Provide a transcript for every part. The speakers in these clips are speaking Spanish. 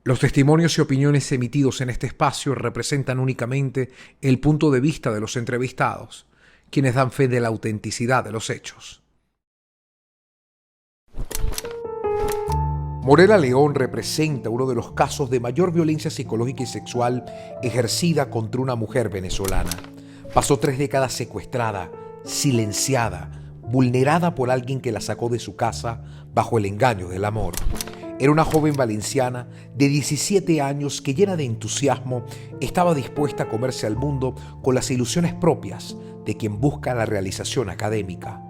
Los testimonios y opiniones emitidos en este espacio representan únicamente el punto de vista de los entrevistados, quienes dan fe de la autenticidad de los hechos. Morela León representa uno de los casos de mayor violencia psicológica y sexual ejercida contra una mujer venezolana. Pasó 3 décadas secuestrada, silenciada, vulnerada por alguien que la sacó de su casa bajo el engaño del amor. Era una joven valenciana de 17 años que, llena de entusiasmo, estaba dispuesta a comerse al mundo con las ilusiones propias de quien busca la realización académica.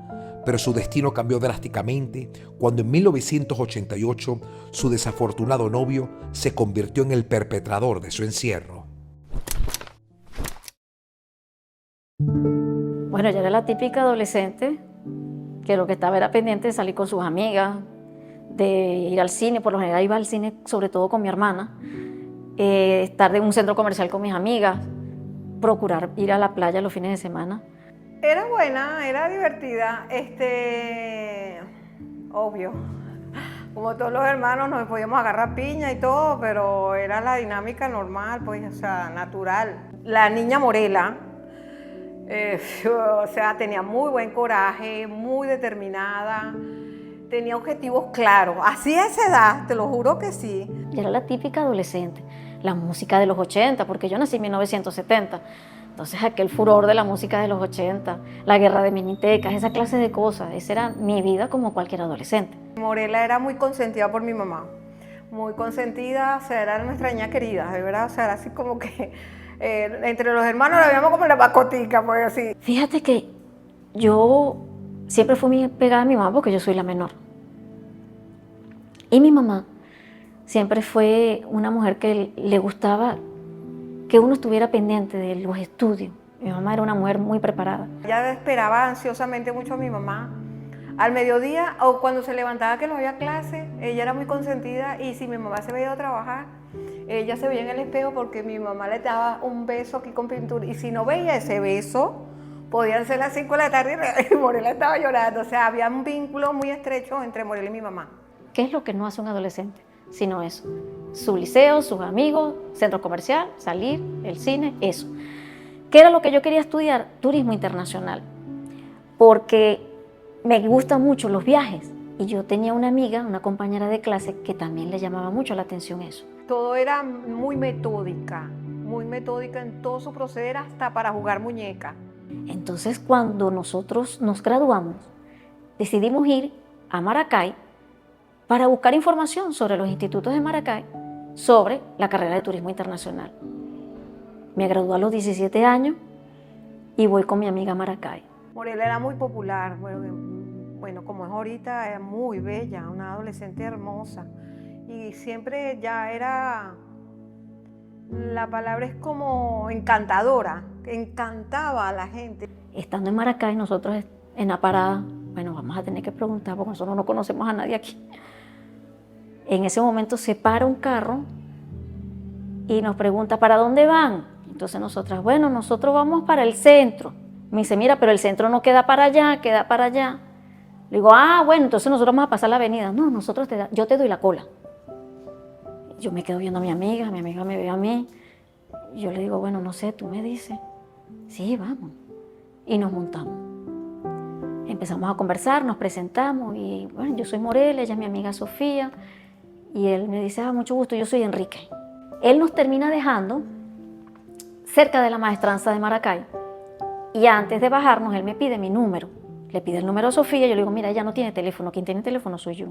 Pero su destino cambió drásticamente cuando en 1988 su desafortunado novio se convirtió en el perpetrador de su encierro. Bueno, ella era la típica adolescente que lo que estaba era pendiente de salir con sus amigas, de ir al cine. Por lo general iba al cine sobre todo con mi hermana, estar en un centro comercial con mis amigas, procurar ir a la playa los fines de semana. Era buena, era divertida, obvio, como todos los hermanos nos podíamos agarrar piña y todo, pero era la dinámica normal, pues, o sea, natural. La niña Morela, o sea, tenía muy buen coraje, muy determinada, tenía objetivos claros. Así a esa edad, te lo juro que sí. Y era la típica adolescente, la música de los 80, porque yo nací en 1970. Entonces aquel furor de la música de los 80, la guerra de minitecas, esa clase de cosas, esa era mi vida como cualquier adolescente. Morela era muy consentida por mi mamá, muy consentida, o sea, era nuestra niña querida, de verdad, o sea, era así como que entre los hermanos la veíamos como la mascotica, pues así. Fíjate que yo siempre fui muy pegada a mi mamá porque yo soy la menor. Y mi mamá siempre fue una mujer que le gustaba que uno estuviera pendiente de los estudios. Mi mamá era una mujer muy preparada. Ella esperaba ansiosamente mucho a mi mamá. Al mediodía o cuando se levantaba que no había clase, ella era muy consentida, y si mi mamá se había ido a trabajar, ella se veía en el espejo porque mi mamá le daba un beso aquí con pintura, y si no veía ese beso, podían ser las 5 de la tarde y Morela estaba llorando. O sea, había un vínculo muy estrecho entre Morela y mi mamá. ¿Qué es lo que no hace un adolescente? Sino eso, su liceo, sus amigos, centro comercial, salir, el cine, eso. ¿Qué era lo que yo quería estudiar? Turismo internacional, porque me gustan mucho los viajes, y yo tenía una amiga, una compañera de clase, que también le llamaba mucho la atención eso. Todo era muy metódica en todo su proceder, hasta para jugar muñeca. Entonces, cuando nosotros nos graduamos, decidimos ir a Maracay para buscar información sobre los institutos de Maracay, sobre la carrera de turismo internacional. Me gradué a los 17 años y voy con mi amiga a Maracay. Morela era muy popular, bueno, como es ahorita, era muy bella, una adolescente hermosa. Y siempre ya era, la palabra es como encantadora, encantaba a la gente. Estando en Maracay, nosotros en la parada, bueno, vamos a tener que preguntar porque nosotros no conocemos a nadie aquí. En ese momento se para un carro y nos pregunta, ¿para dónde van? Entonces nosotras, bueno, nosotros vamos para el centro. Me dice, mira, pero el centro no queda para allá, queda para allá. Le digo, bueno, entonces nosotros vamos a pasar la avenida. No, yo te doy la cola. Yo me quedo viendo a mi amiga me ve a mí. Y yo le digo, bueno, no sé, tú me dices. Sí, vamos. Y nos montamos. Empezamos a conversar, nos presentamos y, bueno, yo soy Morela, ella es mi amiga Sofía. Y él me dice, mucho gusto, yo soy Enrique. Él nos termina dejando cerca de la maestranza de Maracay, y antes de bajarnos él me pide mi número. Le pide el número a Sofía, yo le digo, mira, ella no tiene teléfono, quien tiene teléfono soy yo.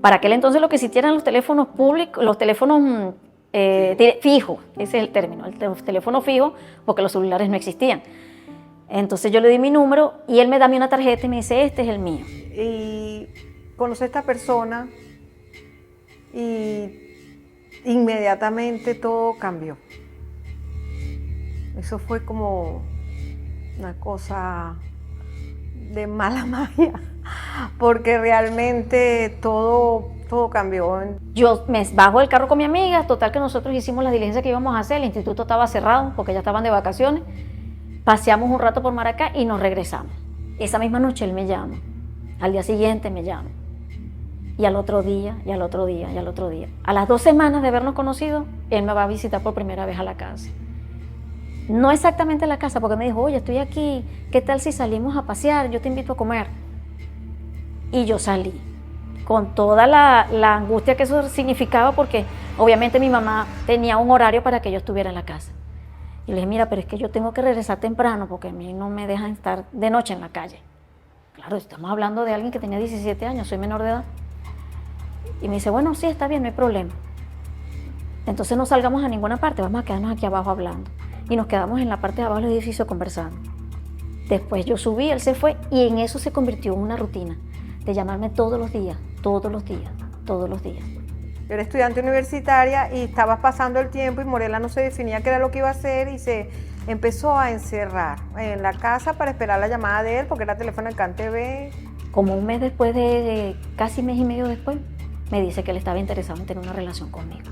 Para aquel entonces lo que existían los teléfonos públicos, los teléfonos fijos, ese es el término, los teléfonos fijos, porque los celulares no existían. Entonces yo le di mi número y él me da a mí una tarjeta y me dice, este es el mío. Y conocí a esta persona y inmediatamente todo cambió. Eso fue como una cosa de mala magia, porque realmente todo cambió. Yo me bajo del carro con mi amiga, total que nosotros hicimos la diligencia que íbamos a hacer, el instituto estaba cerrado porque ya estaban de vacaciones, paseamos un rato por Maracay y nos regresamos. Esa misma noche él me llama, al día siguiente me llama. Y al otro día, y al otro día, y al otro día. A las 2 semanas de habernos conocido, él me va a visitar por primera vez a la casa. No exactamente a la casa, porque me dijo, oye, estoy aquí, ¿qué tal si salimos a pasear? Yo te invito a comer. Y yo salí, con toda la angustia que eso significaba, porque obviamente mi mamá tenía un horario para que yo estuviera en la casa. Y le dije, mira, pero es que yo tengo que regresar temprano, porque a mí no me dejan estar de noche en la calle. Claro, estamos hablando de alguien que tenía 17 años, soy menor de edad. Y me dice, bueno, sí, está bien, no hay problema. Entonces no salgamos a ninguna parte, vamos a quedarnos aquí abajo hablando. Y nos quedamos en la parte de abajo del edificio conversando. Después yo subí, él se fue, y en eso se convirtió en una rutina de llamarme todos los días, todos los días, todos los días. Yo era estudiante universitaria y estaba pasando el tiempo y Morela no se definía qué era lo que iba a hacer y se empezó a encerrar en la casa para esperar la llamada de él porque era teléfono de CanTV. Como un mes después, casi mes y medio después, me dice que él estaba interesado en tener una relación conmigo.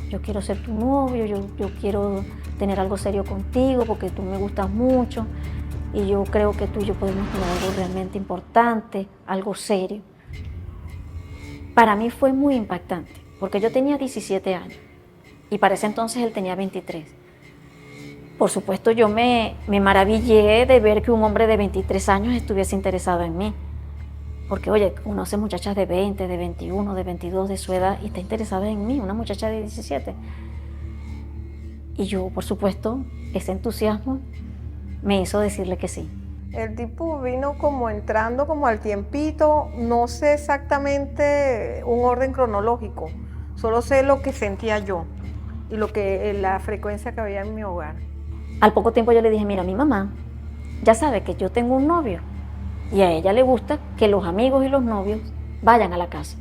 Yo quiero ser tu novio, yo quiero tener algo serio contigo porque tú me gustas mucho y yo creo que tú y yo podemos tener algo realmente importante, algo serio. Para mí fue muy impactante porque yo tenía 17 años y para ese entonces él tenía 23. Por supuesto yo me maravillé de ver que un hombre de 23 años estuviese interesado en mí. Porque, oye, conoce muchachas de 20, de 21, de 22 de su edad y está interesada en mí, una muchacha de 17. Y yo, por supuesto, ese entusiasmo me hizo decirle que sí. El tipo vino como entrando como al tiempito, no sé exactamente un orden cronológico, solo sé lo que sentía yo y la frecuencia que había en mi hogar. Al poco tiempo yo le dije, mira, mi mamá ya sabe que yo tengo un novio. Y a ella le gusta que los amigos y los novios vayan a la casa.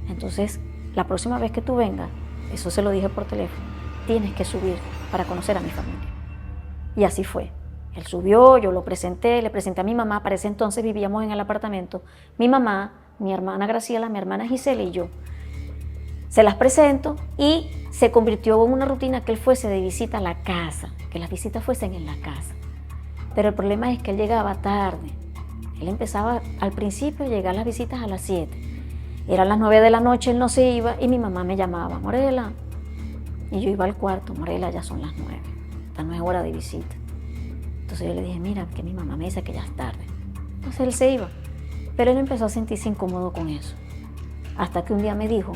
Entonces, la próxima vez que tú vengas, eso se lo dije por teléfono, tienes que subir para conocer a mi familia. Y así fue. Él subió, yo lo presenté, le presenté a mi mamá. Para ese entonces vivíamos en el apartamento. Mi mamá, mi hermana Graciela, mi hermana Gisela y yo. Se las presento y se convirtió en una rutina que él fuese de visita a la casa, que las visitas fuesen en la casa. Pero el problema es que él llegaba tarde. Él empezaba al principio a llegar las visitas a las 7. Eran las 9 de la noche, él no se iba y mi mamá me llamaba, Morela. Y yo iba al cuarto, Morela, ya son las 9. Esta no es hora de visita. Entonces yo le dije, mira, que mi mamá me dice que ya es tarde. Entonces él se iba. Pero él empezó a sentirse incómodo con eso. Hasta que un día me dijo,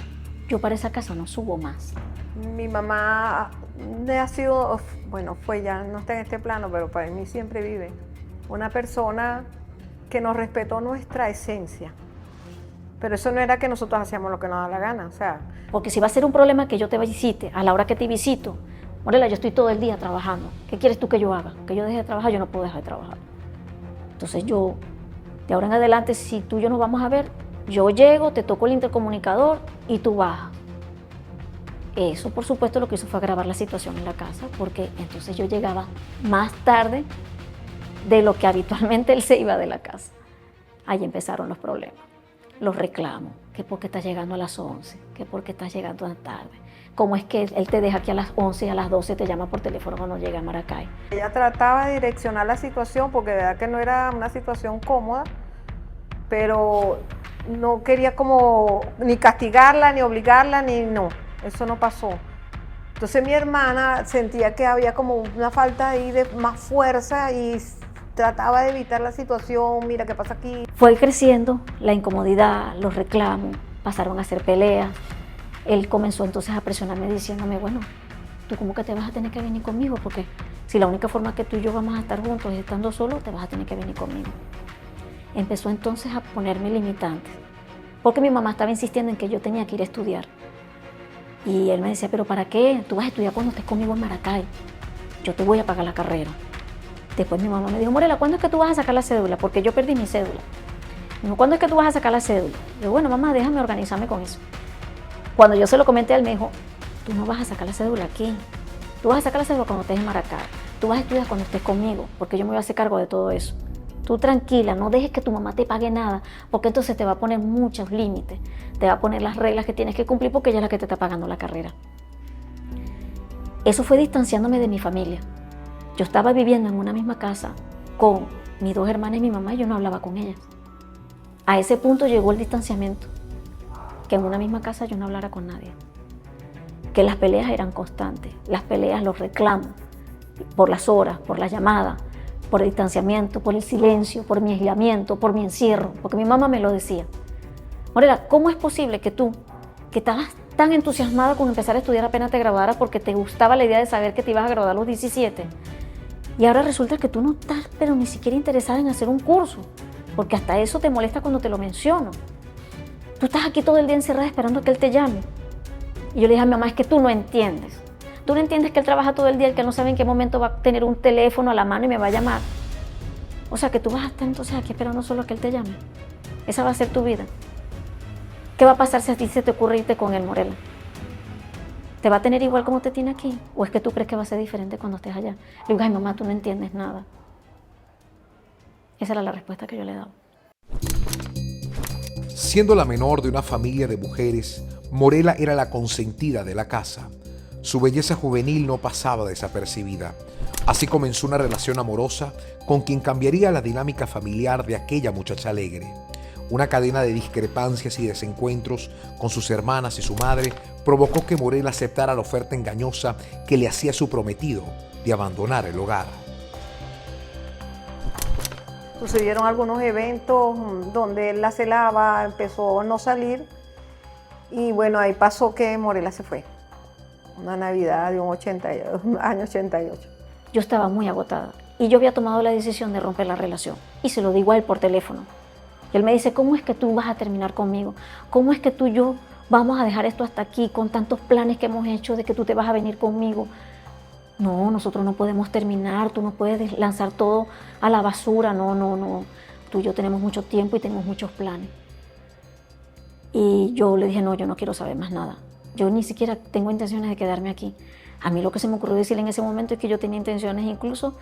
yo para esa casa no subo más. Mi mamá ha sido, bueno, fue ya, no está en este plano, pero para mí siempre vive. Una persona que nos respetó nuestra esencia. Pero eso no era que nosotros hacíamos lo que nos da la gana, o sea. Porque si va a ser un problema que yo te visite, a la hora que te visito, Morela, yo estoy todo el día trabajando. ¿Qué quieres tú que yo haga? Que yo deje de trabajar, yo no puedo dejar de trabajar. Entonces yo, de ahora en adelante, si tú y yo nos vamos a ver, yo llego, te toco el intercomunicador y tú bajas. Eso, por supuesto, lo que hizo fue agravar la situación en la casa, porque entonces yo llegaba más tarde de lo que habitualmente él se iba de la casa. Ahí empezaron los problemas, los reclamos, que por qué estás llegando a las 11, que por qué estás llegando tan tarde, cómo es que él te deja aquí a las 11 y a las 12 te llama por teléfono cuando llega a Maracay. Ella trataba de direccionar la situación porque de verdad que no era una situación cómoda, pero no quería como ni castigarla, ni obligarla, ni no, eso no pasó. Entonces mi hermana sentía que había como una falta ahí de más fuerza y trataba de evitar la situación, mira qué pasa aquí. Fue creciendo la incomodidad, los reclamos, pasaron a ser peleas. Él comenzó entonces a presionarme diciéndome, bueno, tú como que te vas a tener que venir conmigo, porque si la única forma que tú y yo vamos a estar juntos es estando solos, te vas a tener que venir conmigo. Empezó entonces a ponerme limitantes, porque mi mamá estaba insistiendo en que yo tenía que ir a estudiar. Y él me decía, ¿pero para qué? Tú vas a estudiar cuando estés conmigo en Maracay. Yo te voy a pagar la carrera. Después mi mamá me dijo, Morela, ¿cuándo es que tú vas a sacar la cédula? Porque yo perdí mi cédula. Me dijo, ¿cuándo es que tú vas a sacar la cédula? Yo, bueno, mamá, déjame organizarme con eso. Cuando yo se lo comenté, él me dijo, tú no vas a sacar la cédula aquí. Tú vas a sacar la cédula cuando estés en Maracay. Tú vas a estudiar cuando estés conmigo, porque yo me voy a hacer cargo de todo eso. Tú tranquila, no dejes que tu mamá te pague nada, porque entonces te va a poner muchos límites. Te va a poner las reglas que tienes que cumplir porque ella es la que te está pagando la carrera. Eso fue distanciándome de mi familia. Yo estaba viviendo en una misma casa con mis 2 hermanas y mi mamá y yo no hablaba con ellas. A ese punto llegó el distanciamiento. que en una misma casa yo no hablara con nadie. Que las peleas eran constantes, las peleas, los reclamos, por las horas, por la llamada, por el distanciamiento, por el silencio, por mi aislamiento, por mi encierro, porque mi mamá me lo decía. Morela, ¿cómo es posible que tú, que estabas tan entusiasmada con empezar a estudiar apenas te graduaras porque te gustaba la idea de saber que te ibas a graduar a los 17, y ahora resulta que tú no estás, pero ni siquiera interesada en hacer un curso, porque hasta eso te molesta cuando te lo menciono? Tú estás aquí todo el día encerrada esperando a que él te llame. Y yo le dije a mi mamá, es que tú no entiendes. Tú no entiendes que él trabaja todo el día y que él no sabe en qué momento va a tener un teléfono a la mano y me va a llamar. O sea, que tú vas a estar entonces aquí esperando solo a que él te llame. Esa va a ser tu vida. ¿Qué va a pasar si a ti se te ocurre irte con él, Morela? ¿Te va a tener igual como te tiene aquí? ¿O es que tú crees que va a ser diferente cuando estés allá? Le digo, ay, mamá, tú no entiendes nada. Esa era la respuesta que yo le daba. Siendo la menor de una familia de mujeres, Morela era la consentida de la casa. Su belleza juvenil no pasaba desapercibida. Así comenzó una relación amorosa con quien cambiaría la dinámica familiar de aquella muchacha alegre. Una cadena de discrepancias y desencuentros con sus hermanas y su madre provocó que Morela aceptara la oferta engañosa que le hacía su prometido de abandonar el hogar. Sucedieron algunos eventos donde él la celaba, empezó a no salir y bueno, ahí pasó que Morela se fue. Una Navidad de un año 88. Yo estaba muy agotada y yo había tomado la decisión de romper la relación y se lo digo a él por teléfono. Y él me dice, ¿cómo es que tú vas a terminar conmigo? ¿Cómo es que tú y yo vamos a dejar esto hasta aquí con tantos planes que hemos hecho de que tú te vas a venir conmigo? No, nosotros no podemos terminar, tú no puedes lanzar todo a la basura, no. Tú y yo tenemos mucho tiempo y tenemos muchos planes. Y yo le dije, no, yo no quiero saber más nada. Yo ni siquiera tengo intenciones de quedarme aquí. A mí lo que se me ocurrió decirle en ese momento es que yo tenía intenciones incluso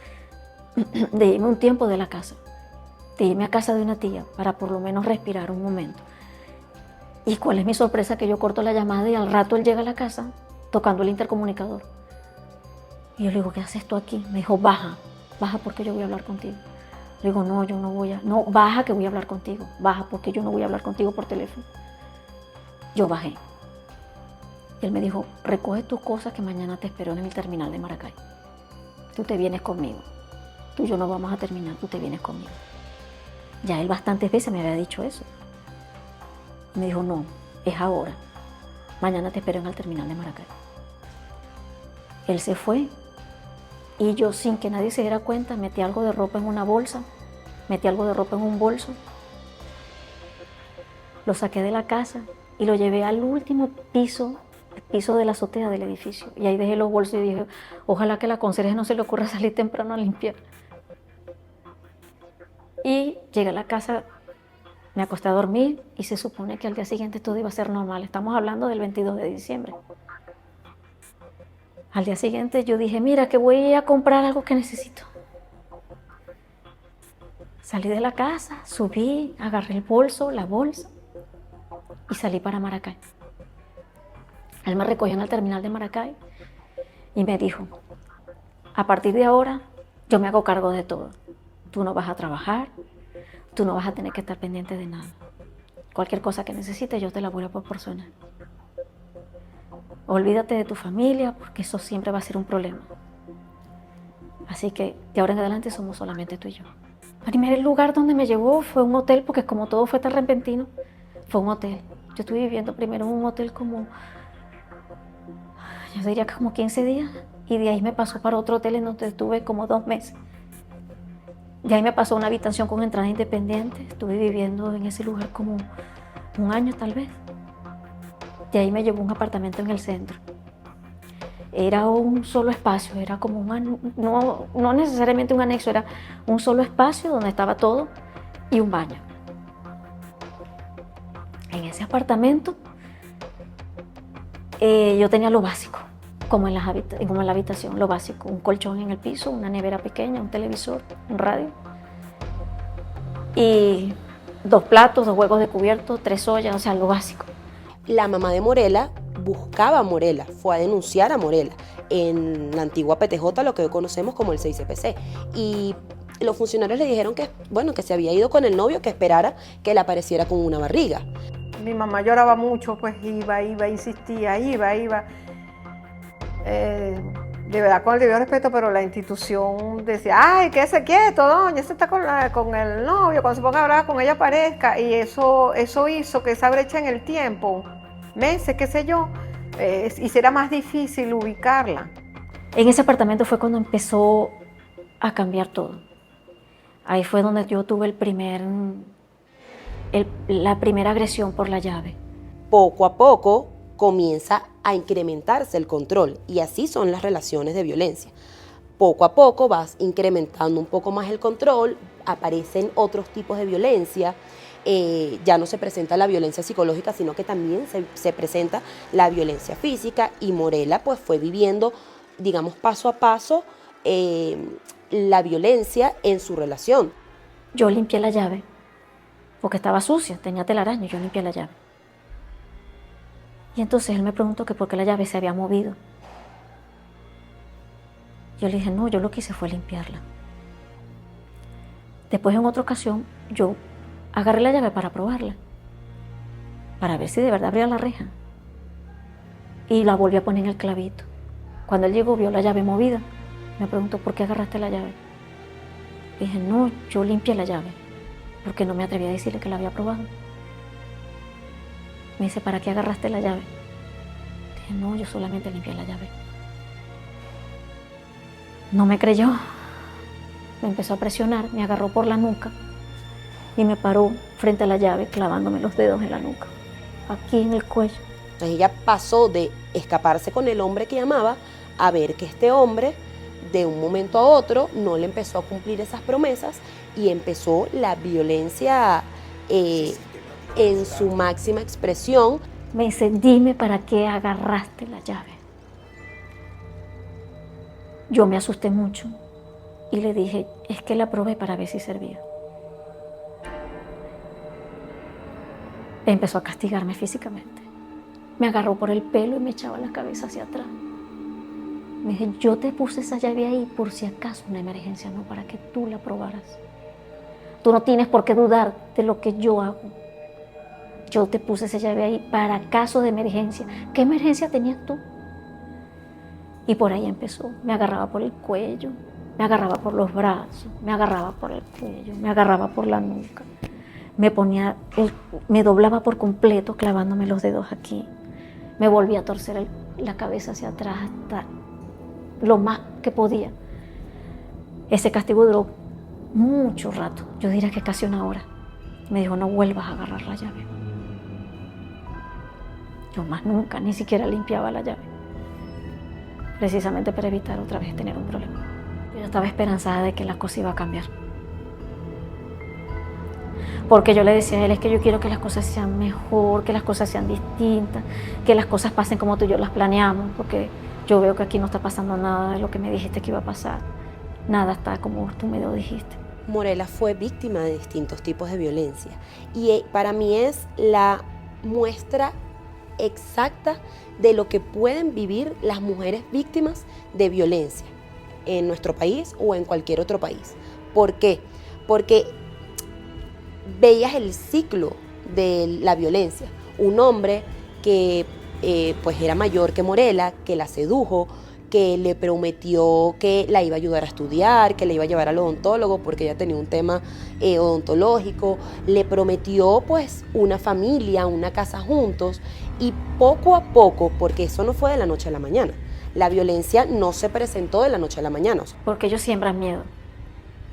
de irme un tiempo de la casa, de irme a casa de una tía para por lo menos respirar un momento. ¿Y cuál es mi sorpresa? Que yo corto la llamada y al rato él llega a la casa tocando el intercomunicador. Y yo le digo, ¿qué haces tú aquí? Me dijo, baja porque yo voy a hablar contigo. Le digo, no, yo no voy a, no, baja que voy a hablar contigo, baja porque yo no voy a hablar contigo por teléfono. Yo bajé. Y él me dijo, recoge tus cosas que mañana te espero en el terminal de Maracay. Tú te vienes conmigo. Tú y yo no vamos a terminar, tú te vienes conmigo. Ya él bastantes veces me había dicho eso. Y me dijo, no, es ahora. Mañana te espero en el terminal de Maracay. Él se fue y yo, sin que nadie se diera cuenta, metí algo de ropa en una bolsa, metí algo de ropa en un bolso, lo saqué de la casa y lo llevé al último piso, el piso de la azotea del edificio. Y ahí dejé los bolsos y dije, ojalá que a la conserje no se le ocurra salir temprano a limpiar. Y llegué a la casa, me acosté a dormir y se supone que al día siguiente todo iba a ser normal. Estamos hablando del 22 de diciembre. Al día siguiente yo dije, mira, que voy a comprar algo que necesito. Salí de la casa, subí, agarré el bolso, la bolsa y salí para Maracay. Él me recogió en el terminal de Maracay y me dijo, a partir de ahora yo me hago cargo de todo. Tú no vas a trabajar, tú no vas a tener que estar pendiente de nada. Cualquier cosa que necesites yo te la voy a proporcionar. Olvídate de tu familia porque eso siempre va a ser un problema. Así que de ahora en adelante somos solamente tú y yo. El primer lugar donde me llevó fue un hotel porque como todo fue tan repentino, fue un hotel. Yo estuve viviendo primero en un hotel como, yo diría que como 15 días y de ahí me pasó para otro hotel en donde estuve como 2 meses. De ahí me pasó a una habitación con entrada independiente. Estuve viviendo en ese lugar como 1 año tal vez. De ahí me llevó a un apartamento en el centro. Era un solo espacio, era como no necesariamente un anexo, era un solo espacio donde estaba todo y un baño. En ese apartamento yo tenía lo básico, como en la habitación, lo básico. Un colchón en el piso, una nevera pequeña, un televisor, un radio. Y 2 platos, 2 huevos de cubierto, 3 ollas, o sea, lo básico. La mamá de Morela buscaba a Morela, fue a denunciar a Morela en la antigua PTJ, lo que hoy conocemos como el 6CPC. Y los funcionarios le dijeron que, bueno, que se había ido con el novio, que esperara que le apareciera con una barriga. Mi mamá lloraba mucho, pues iba, insistía, iba. De verdad, con el debido respeto, pero la institución decía, ay, quédese quieto, doña, ese está con el novio, cuando se ponga a hablar con ella aparezca, y eso hizo que esa brecha en el tiempo, meses, qué sé yo, hiciera más difícil ubicarla. En ese apartamento fue cuando empezó a cambiar todo. Ahí fue donde yo tuve la primera agresión por la llave. Poco a poco comienza a incrementarse el control y así son las relaciones de violencia. Poco a poco vas incrementando un poco más el control, aparecen otros tipos de violencia, ya no se presenta la violencia psicológica, sino que también se presenta la violencia física y Morela pues fue viviendo, digamos, paso a paso la violencia en su relación. Yo limpié la llave porque estaba sucia, tenía telaraño, yo limpié la llave. Y entonces él me preguntó que por qué la llave se había movido. Yo le dije, no, yo lo que hice fue limpiarla. Después en otra ocasión, yo agarré la llave para probarla, para ver si de verdad abría la reja. Y la volví a poner en el clavito. Cuando él llegó, vio la llave movida. Me preguntó, ¿por qué agarraste la llave? Le dije, no, yo limpié la llave, porque no me atreví a decirle que la había probado. Me dice, ¿para qué agarraste la llave? Dije, no, yo solamente limpié la llave. No me creyó. Me empezó a presionar, me agarró por la nuca y me paró frente a la llave clavándome los dedos en la nuca, aquí en el cuello. Entonces ella pasó de escaparse con el hombre que amaba a ver que este hombre de un momento a otro no le empezó a cumplir esas promesas y empezó la violencia en su máxima expresión. Me dice, dime para qué agarraste la llave. Yo me asusté mucho y le dije, es que la probé para ver si servía. Empezó a castigarme físicamente. Me agarró por el pelo y me echaba la cabeza hacia atrás. Me dije, yo te puse esa llave ahí por si acaso una emergencia, no para que tú la probaras. Tú no tienes por qué dudar de lo que yo hago. Yo te puse esa llave ahí para caso de emergencia. ¿Qué emergencia tenías tú? Y por ahí empezó. Me agarraba por el cuello, me agarraba por los brazos, me agarraba por el cuello, me agarraba por la nuca. Me doblaba por completo clavándome los dedos aquí. Me volvía a torcer la cabeza hacia atrás hasta lo más que podía. Ese castigo duró mucho rato, yo diría que casi una hora. Me dijo, no vuelvas a agarrar la llave. Yo más nunca, ni siquiera limpiaba la llave, precisamente para evitar otra vez tener un problema. Yo estaba esperanzada de que la cosa iba a cambiar. Porque yo le decía a él, es que yo quiero que las cosas sean mejor, que las cosas sean distintas, que las cosas pasen como tú y yo las planeamos, porque yo veo que aquí no está pasando nada de lo que me dijiste que iba a pasar. Nada está como tú me lo dijiste. Morela fue víctima de distintos tipos de violencia y para mí es la muestra exacta de lo que pueden vivir las mujeres víctimas de violencia en nuestro país o en cualquier otro país. ¿Por qué? Porque veías el ciclo de la violencia. Un hombre que pues era mayor que Morela, que la sedujo, que le prometió que la iba a ayudar a estudiar, que le iba a llevar al odontólogo porque ella tenía un tema odontológico, le prometió pues una familia, una casa juntos y poco a poco, porque eso no fue de la noche a la mañana, la violencia no se presentó de la noche a la mañana. Porque ellos siembran miedo.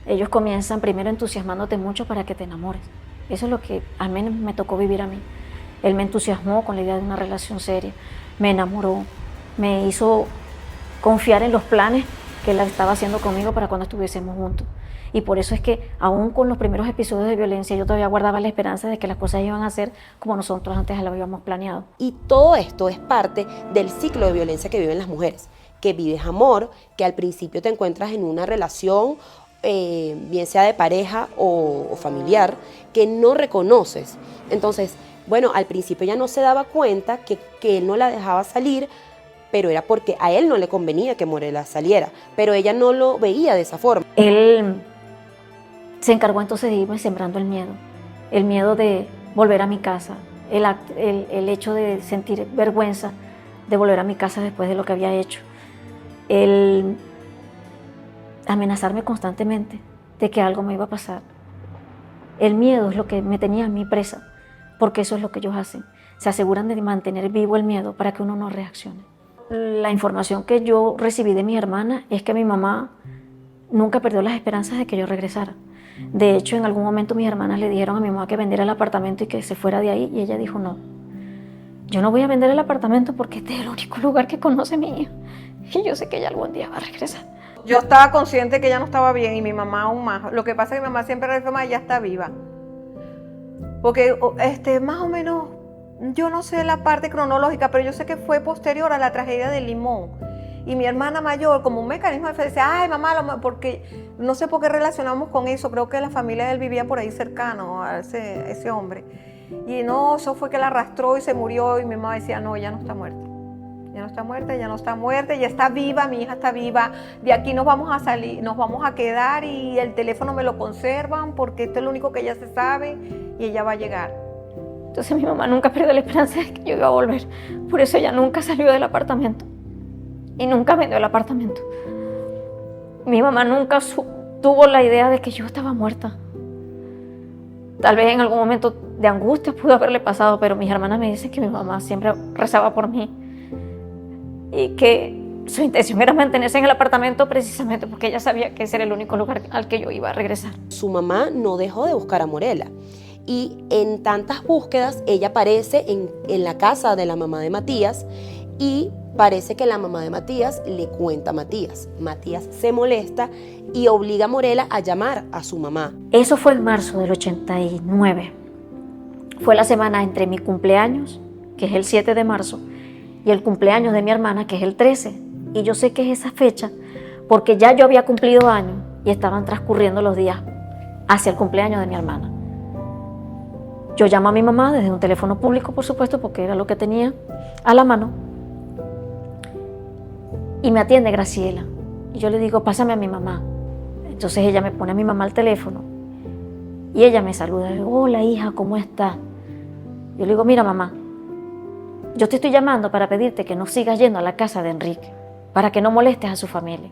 Ellos comienzan primero entusiasmándote mucho para que te enamores. Eso es lo que al menos me tocó vivir a mí. Él me entusiasmó con la idea de una relación seria, me enamoró, me hizo confiar en los planes que él estaba haciendo conmigo para cuando estuviésemos juntos. Y por eso es que aún con los primeros episodios de violencia yo todavía guardaba la esperanza de que las cosas iban a ser como nosotros antes lo habíamos planeado. Y todo esto es parte del ciclo de violencia que viven las mujeres, que vives amor, que al principio te encuentras en una relación bien sea de pareja o familiar, que no reconoces. Entonces, bueno, al principio ella no se daba cuenta que él no la dejaba salir, pero era porque a él no le convenía que Morela saliera, pero ella no lo veía de esa forma. Él se encargó entonces de irme sembrando el miedo de volver a mi casa, el hecho de sentir vergüenza de volver a mi casa después de lo que había hecho. El amenazarme constantemente de que algo me iba a pasar. El miedo es lo que me tenía a mí presa, porque eso es lo que ellos hacen. Se aseguran de mantener vivo el miedo para que uno no reaccione. La información que yo recibí de mi hermana es que mi mamá nunca perdió las esperanzas de que yo regresara. De hecho, en algún momento mis hermanas le dijeron a mi mamá que vendiera el apartamento y que se fuera de ahí, y ella dijo no. Yo no voy a vender el apartamento porque este es el único lugar que conoce mi hija. Y yo sé que ella algún día va a regresar. Yo estaba consciente que ella no estaba bien y mi mamá aún más. Lo que pasa es que mi mamá siempre reafirma que ella está viva. Porque más o menos, yo no sé la parte cronológica, pero yo sé que fue posterior a la tragedia de Limón. Y mi hermana mayor, como un mecanismo de defensa, decía, ay mamá, porque no sé por qué relacionamos con eso. Creo que la familia de él vivía por ahí cercano a ese hombre. Y no, eso fue que la arrastró y se murió. Y mi mamá decía, no, ella no está muerta. Ya no está muerta, ya no está muerta, ella está viva, mi hija está viva. De aquí nos vamos a salir, nos vamos a quedar y el teléfono me lo conservan porque esto es lo único que ella se sabe y ella va a llegar. Entonces mi mamá nunca perdió la esperanza de que yo iba a volver. Por eso ella nunca salió del apartamento y nunca vendió el apartamento. Mi mamá nunca tuvo la idea de que yo estaba muerta. Tal vez en algún momento de angustia pudo haberle pasado, pero mis hermanas me dicen que mi mamá siempre rezaba por mí y que su intención era mantenerse en el apartamento precisamente porque ella sabía que ese era el único lugar al que yo iba a regresar. Su mamá no dejó de buscar a Morela y en tantas búsquedas ella aparece en la casa de la mamá de Matías y parece que la mamá de Matías le cuenta a Matías. Matías se molesta y obliga a Morela a llamar a su mamá. Eso fue en marzo del 89. Fue la semana entre mi cumpleaños, que es el 7 de marzo, y el cumpleaños de mi hermana, que es el 13. Y yo sé que es esa fecha porque ya yo había cumplido años y estaban transcurriendo los días hacia el cumpleaños de mi hermana. Yo llamo a mi mamá desde un teléfono público, por supuesto, porque era lo que tenía a la mano. Y me atiende Graciela. Y yo le digo, pásame a mi mamá. Entonces ella me pone a mi mamá al teléfono y ella me saluda. Le digo, hola hija, ¿cómo estás? Yo le digo, mira mamá, yo te estoy llamando para pedirte que no sigas yendo a la casa de Enrique, para que no molestes a su familia.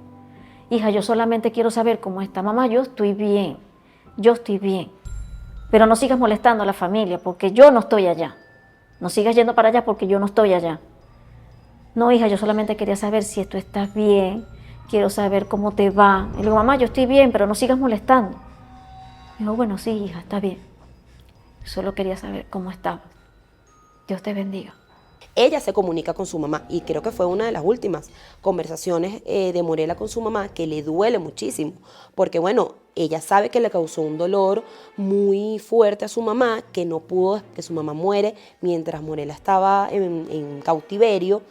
Hija, yo solamente quiero saber cómo está. Mamá, yo estoy bien, pero no sigas molestando a la familia porque yo no estoy allá. No sigas yendo para allá porque yo no estoy allá. No, hija, yo solamente quería saber si tú estás bien, quiero saber cómo te va. Y le digo, mamá, yo estoy bien, pero no sigas molestando. Y digo, bueno, sí, hija, está bien. Solo quería saber cómo estabas. Dios te bendiga. Ella se comunica con su mamá y creo que fue una de las últimas conversaciones de Morela con su mamá que le duele muchísimo porque bueno, ella sabe que le causó un dolor muy fuerte a su mamá, que no pudo, que su mamá muere mientras Morela estaba en cautiverio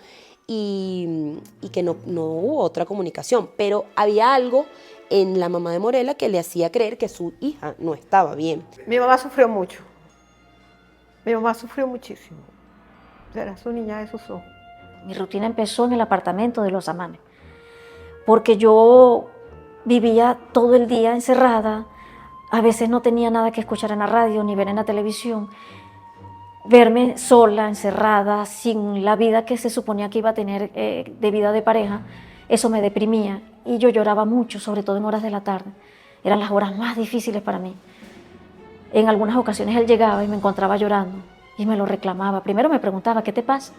y que no hubo otra comunicación, pero había algo en la mamá de Morela que le hacía creer que su hija no estaba bien. Mi mamá sufrió mucho, mi mamá sufrió muchísimo. Era su niña de sus ojos. Mi rutina empezó en el apartamento de los Amanes, porque yo vivía todo el día encerrada, a veces no tenía nada que escuchar en la radio ni ver en la televisión. Verme sola, encerrada, sin la vida que se suponía que iba a tener de vida de pareja, eso me deprimía y yo lloraba mucho, sobre todo en horas de la tarde. Eran las horas más difíciles para mí. En algunas ocasiones él llegaba y me encontraba llorando. Y me lo reclamaba. Primero me preguntaba, ¿qué te pasa?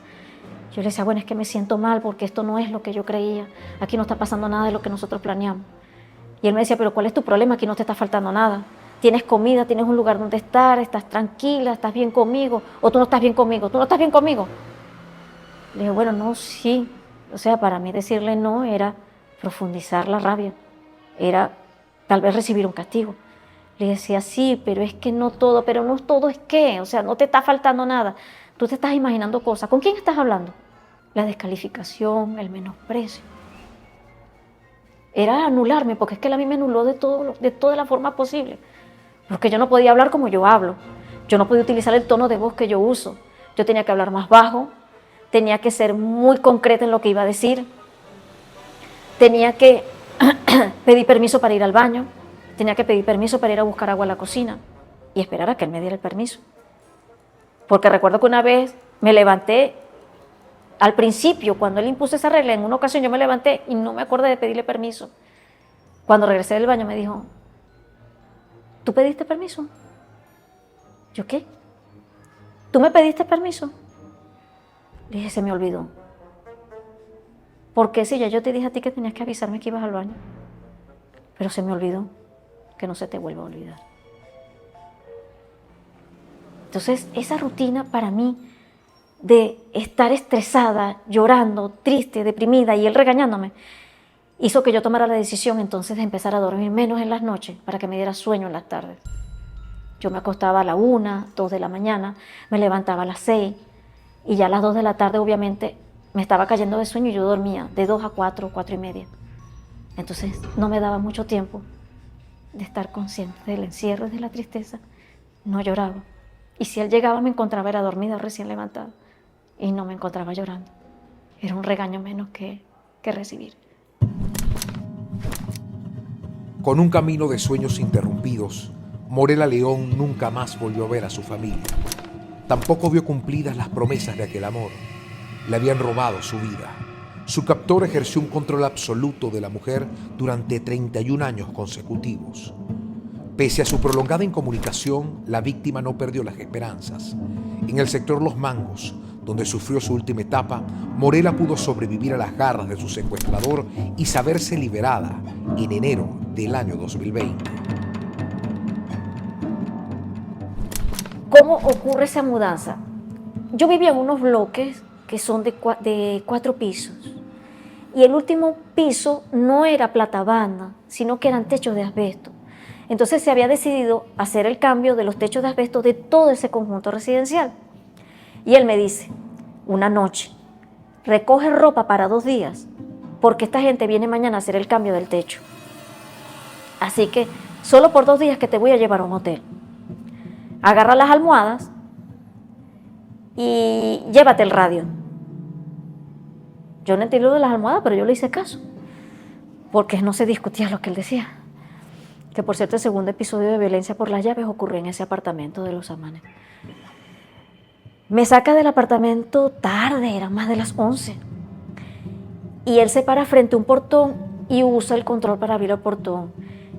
Yo le decía, bueno, es que me siento mal porque esto no es lo que yo creía. Aquí no está pasando nada de lo que nosotros planeamos. Y él me decía, pero ¿cuál es tu problema? Aquí no te está faltando nada. Tienes comida, tienes un lugar donde estar, estás tranquila, estás bien conmigo. O tú no estás bien conmigo, tú no estás bien conmigo. Le dije, bueno, no, sí. O sea, para mí decirle no era profundizar la rabia. Era tal vez recibir un castigo. Le decía, sí, pero es que no todo, pero no todo es qué, o sea, no te está faltando nada. Tú te estás imaginando cosas. ¿Con quién estás hablando? La descalificación, el menosprecio. Era anularme, porque es que él a mí me anuló de toda la forma posible. Porque yo no podía hablar como yo hablo. Yo no podía utilizar el tono de voz que yo uso. Yo tenía que hablar más bajo, tenía que ser muy concreta en lo que iba a decir. Tenía que pedir permiso para ir al baño. Tenía que pedir permiso para ir a buscar agua a la cocina y esperar a que él me diera el permiso. Porque recuerdo que una vez me levanté, al principio, cuando él impuso esa regla, en una ocasión yo me levanté y no me acordé de pedirle permiso. Cuando regresé del baño me dijo, ¿tú pediste permiso? ¿Yo qué? ¿Tú me pediste permiso? Le dije, se me olvidó. ¿Por qué si ya yo te dije a ti que tenías que avisarme que ibas al baño? Pero se me olvidó, que no se te vuelva a olvidar. Entonces, esa rutina para mí de estar estresada, llorando, triste, deprimida y él regañándome, hizo que yo tomara la decisión entonces de empezar a dormir menos en las noches para que me diera sueño en las tardes. Yo me acostaba a la 1, 2 de la mañana, me levantaba a las 6 y ya a las 2 de la tarde obviamente me estaba cayendo de sueño y yo dormía de 2 a 4, 4 y media. Entonces no me daba mucho tiempo de estar consciente del encierro y de la tristeza. No lloraba. Y si él llegaba me encontraba era dormida o recién levantada y no me encontraba llorando. Era un regaño menos que recibir. Con un camino de sueños interrumpidos, Morela León nunca más volvió a ver a su familia. Tampoco vio cumplidas las promesas de aquel amor. Le habían robado su vida. Su captor ejerció un control absoluto de la mujer durante 31 años consecutivos. Pese a su prolongada incomunicación, la víctima no perdió las esperanzas. En el sector Los Mangos, donde sufrió su última etapa, Morela pudo sobrevivir a las garras de su secuestrador y saberse liberada en enero del año 2020. ¿Cómo ocurre esa mudanza? Yo vivía en unos bloques que son de 4 pisos y el último piso no era platabanda, sino que eran techos de asbesto. Entonces se había decidido hacer el cambio de los techos de asbesto de todo ese conjunto residencial. Y él me dice, una noche, recoge ropa para 2 días, porque esta gente viene mañana a hacer el cambio del techo. Así que solo por 2 días que te voy a llevar a un hotel. Agarra las almohadas y llévate el radio. Yo no entendí lo de las almohadas, pero yo le hice caso, porque no se discutía lo que él decía. Que por cierto el segundo episodio de violencia por las llaves ocurrió en ese apartamento de Los Amanes. Me saca del apartamento tarde, eran más de las 11. Y él se para frente a un portón y usa el control para abrir el portón.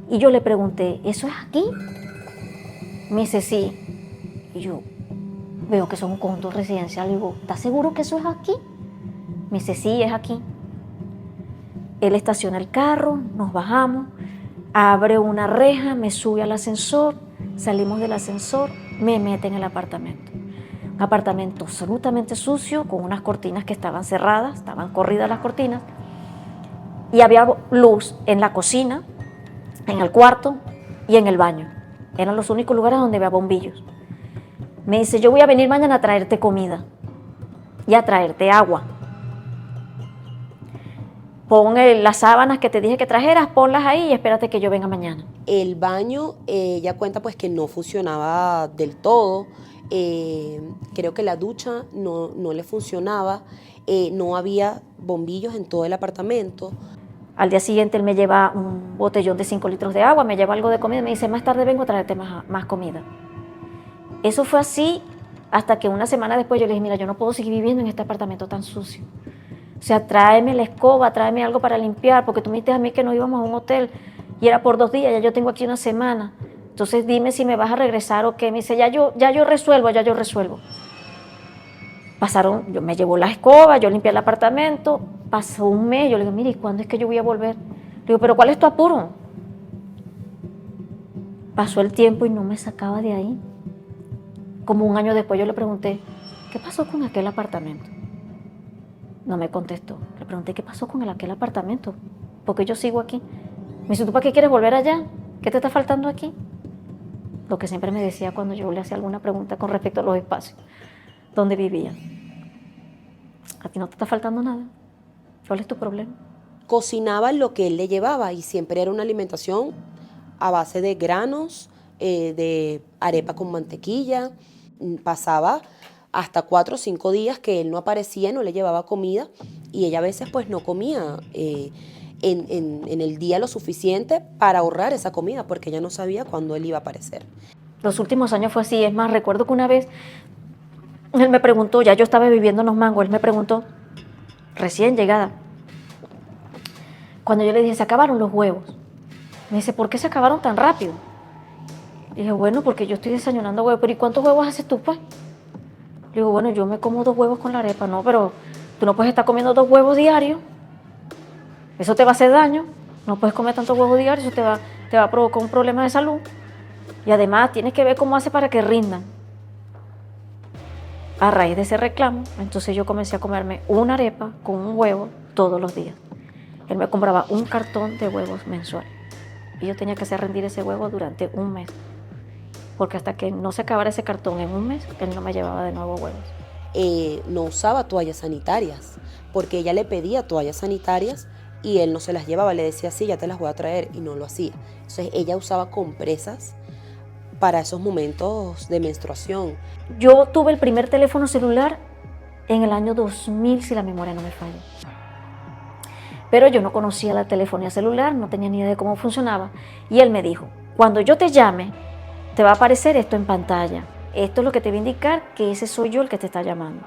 Y yo le pregunté, ¿eso es aquí? Me dice, sí. Y yo veo que eso es un conjunto residencial. Le digo, ¿estás seguro que eso es aquí? Me dice, sí, es aquí. Él estaciona el carro, nos bajamos, abre una reja, me sube al ascensor, salimos del ascensor, me mete en el apartamento. Un apartamento absolutamente sucio, con unas cortinas que estaban cerradas, estaban corridas las cortinas, y había luz en la cocina, en el cuarto y en el baño. Eran los únicos lugares donde había bombillos. Me dice, yo voy a venir mañana a traerte comida y a traerte agua. Pon las sábanas que te dije que trajeras, ponlas ahí y espérate que yo venga mañana. El baño, ella cuenta pues que no funcionaba del todo. Creo que la ducha no le funcionaba. No había bombillos en todo el apartamento. Al día siguiente él me lleva un botellón de 5 litros de agua, me lleva algo de comida y me dice, más tarde vengo a traerte más comida. Eso fue así hasta que una semana después yo le dije, mira, yo no puedo seguir viviendo en este apartamento tan sucio. O sea, tráeme la escoba, tráeme algo para limpiar, porque tú me dijiste a mí que no íbamos a un hotel y era por 2 días, ya yo tengo aquí una semana. Entonces dime si me vas a regresar o qué. Me dice, ya yo resuelvo. Yo me llevó la escoba, yo limpié el apartamento, pasó un mes, yo le digo, mire, ¿y cuándo es que yo voy a volver? Le digo, ¿pero cuál es tu apuro? Pasó el tiempo y no me sacaba de ahí. Como un año después yo le pregunté, ¿qué pasó con aquel apartamento? No me contestó. Le pregunté, ¿qué pasó con aquel apartamento? ¿Por qué yo sigo aquí? Me dice, ¿tú para qué quieres volver allá? ¿Qué te está faltando aquí? Lo que siempre me decía cuando yo le hacía alguna pregunta con respecto a los espacios donde vivían. ¿A ti no te está faltando nada? ¿Cuál es tu problema? Cocinaba lo que él le llevaba y siempre era una alimentación a base de granos, de arepa con mantequilla. Pasaba hasta 4 o 5 días que él no aparecía, no le llevaba comida y ella a veces pues no comía en el día lo suficiente para ahorrar esa comida porque ella no sabía cuándo él iba a aparecer. Los últimos años fue así. Es más, recuerdo que una vez Él me preguntó, ya yo estaba viviendo en Los Mangos, él me preguntó, recién llegada, cuando yo le dije, se acabaron los huevos. Me dice, ¿por qué se acabaron tan rápido? Dije, bueno, porque yo estoy desayunando huevos. Pero ¿y cuántos huevos haces tú, pues? Le digo, bueno, yo me como 2 huevos con la arepa. No, pero tú no puedes estar comiendo 2 huevos diarios. Eso te va a hacer daño. No puedes comer tantos huevos diarios, eso te va a provocar un problema de salud. Y además tienes que ver cómo hace para que rindan. A raíz de ese reclamo, entonces yo comencé a comerme una arepa con un huevo todos los días. Él me compraba un cartón de huevos mensual. Y yo tenía que hacer rendir ese huevo durante un mes. Porque hasta que no se acabara ese cartón en un mes, él no me llevaba de nuevo huevos. No usaba toallas sanitarias, porque ella le pedía toallas sanitarias y él no se las llevaba, le decía, sí, ya te las voy a traer, y no lo hacía. Entonces ella usaba compresas para esos momentos de menstruación. Yo tuve el primer teléfono celular en el año 2000, si la memoria no me falla. Pero yo no conocía la telefonía celular, no tenía ni idea de cómo funcionaba. Y él me dijo, cuando yo te llame, te va a aparecer esto en pantalla. Esto es lo que te va a indicar que ese soy yo el que te está llamando.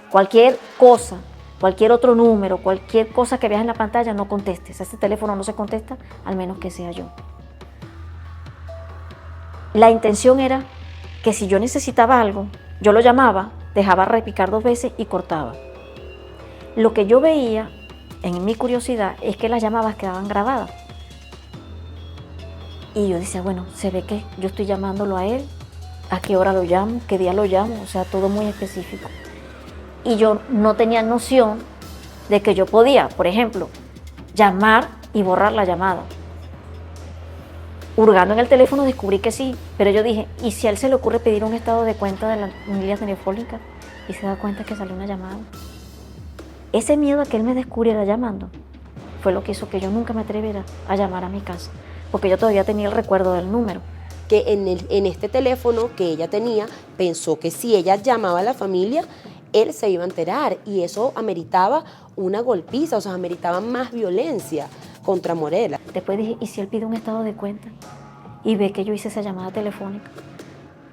Cualquier cosa, cualquier otro número, cualquier cosa que veas en la pantalla, no contestes. Ese teléfono no se contesta, al menos que sea yo. La intención era que si yo necesitaba algo, yo lo llamaba, dejaba repicar 2 veces y cortaba. Lo que yo veía, en mi curiosidad, es que las llamadas quedaban grabadas. Y yo decía, bueno, se ve que yo estoy llamándolo a él, a qué hora lo llamo, qué día lo llamo, o sea, todo muy específico. Y yo no tenía noción de que yo podía, por ejemplo, llamar y borrar la llamada. Hurgando en el teléfono descubrí que sí, pero yo dije, ¿y si a él se le ocurre pedir un estado de cuenta de la familia telefónica y se da cuenta que salió una llamada? Ese miedo a que él me descubriera llamando fue lo que hizo que yo nunca me atreviera a llamar a mi casa, porque yo todavía tenía el recuerdo del número. Que en este teléfono que ella tenía, pensó que si ella llamaba a la familia, él se iba a enterar, y eso ameritaba una golpiza, o sea, ameritaba más violencia contra Morela. Después dije, ¿y si él pide un estado de cuenta y ve que yo hice esa llamada telefónica?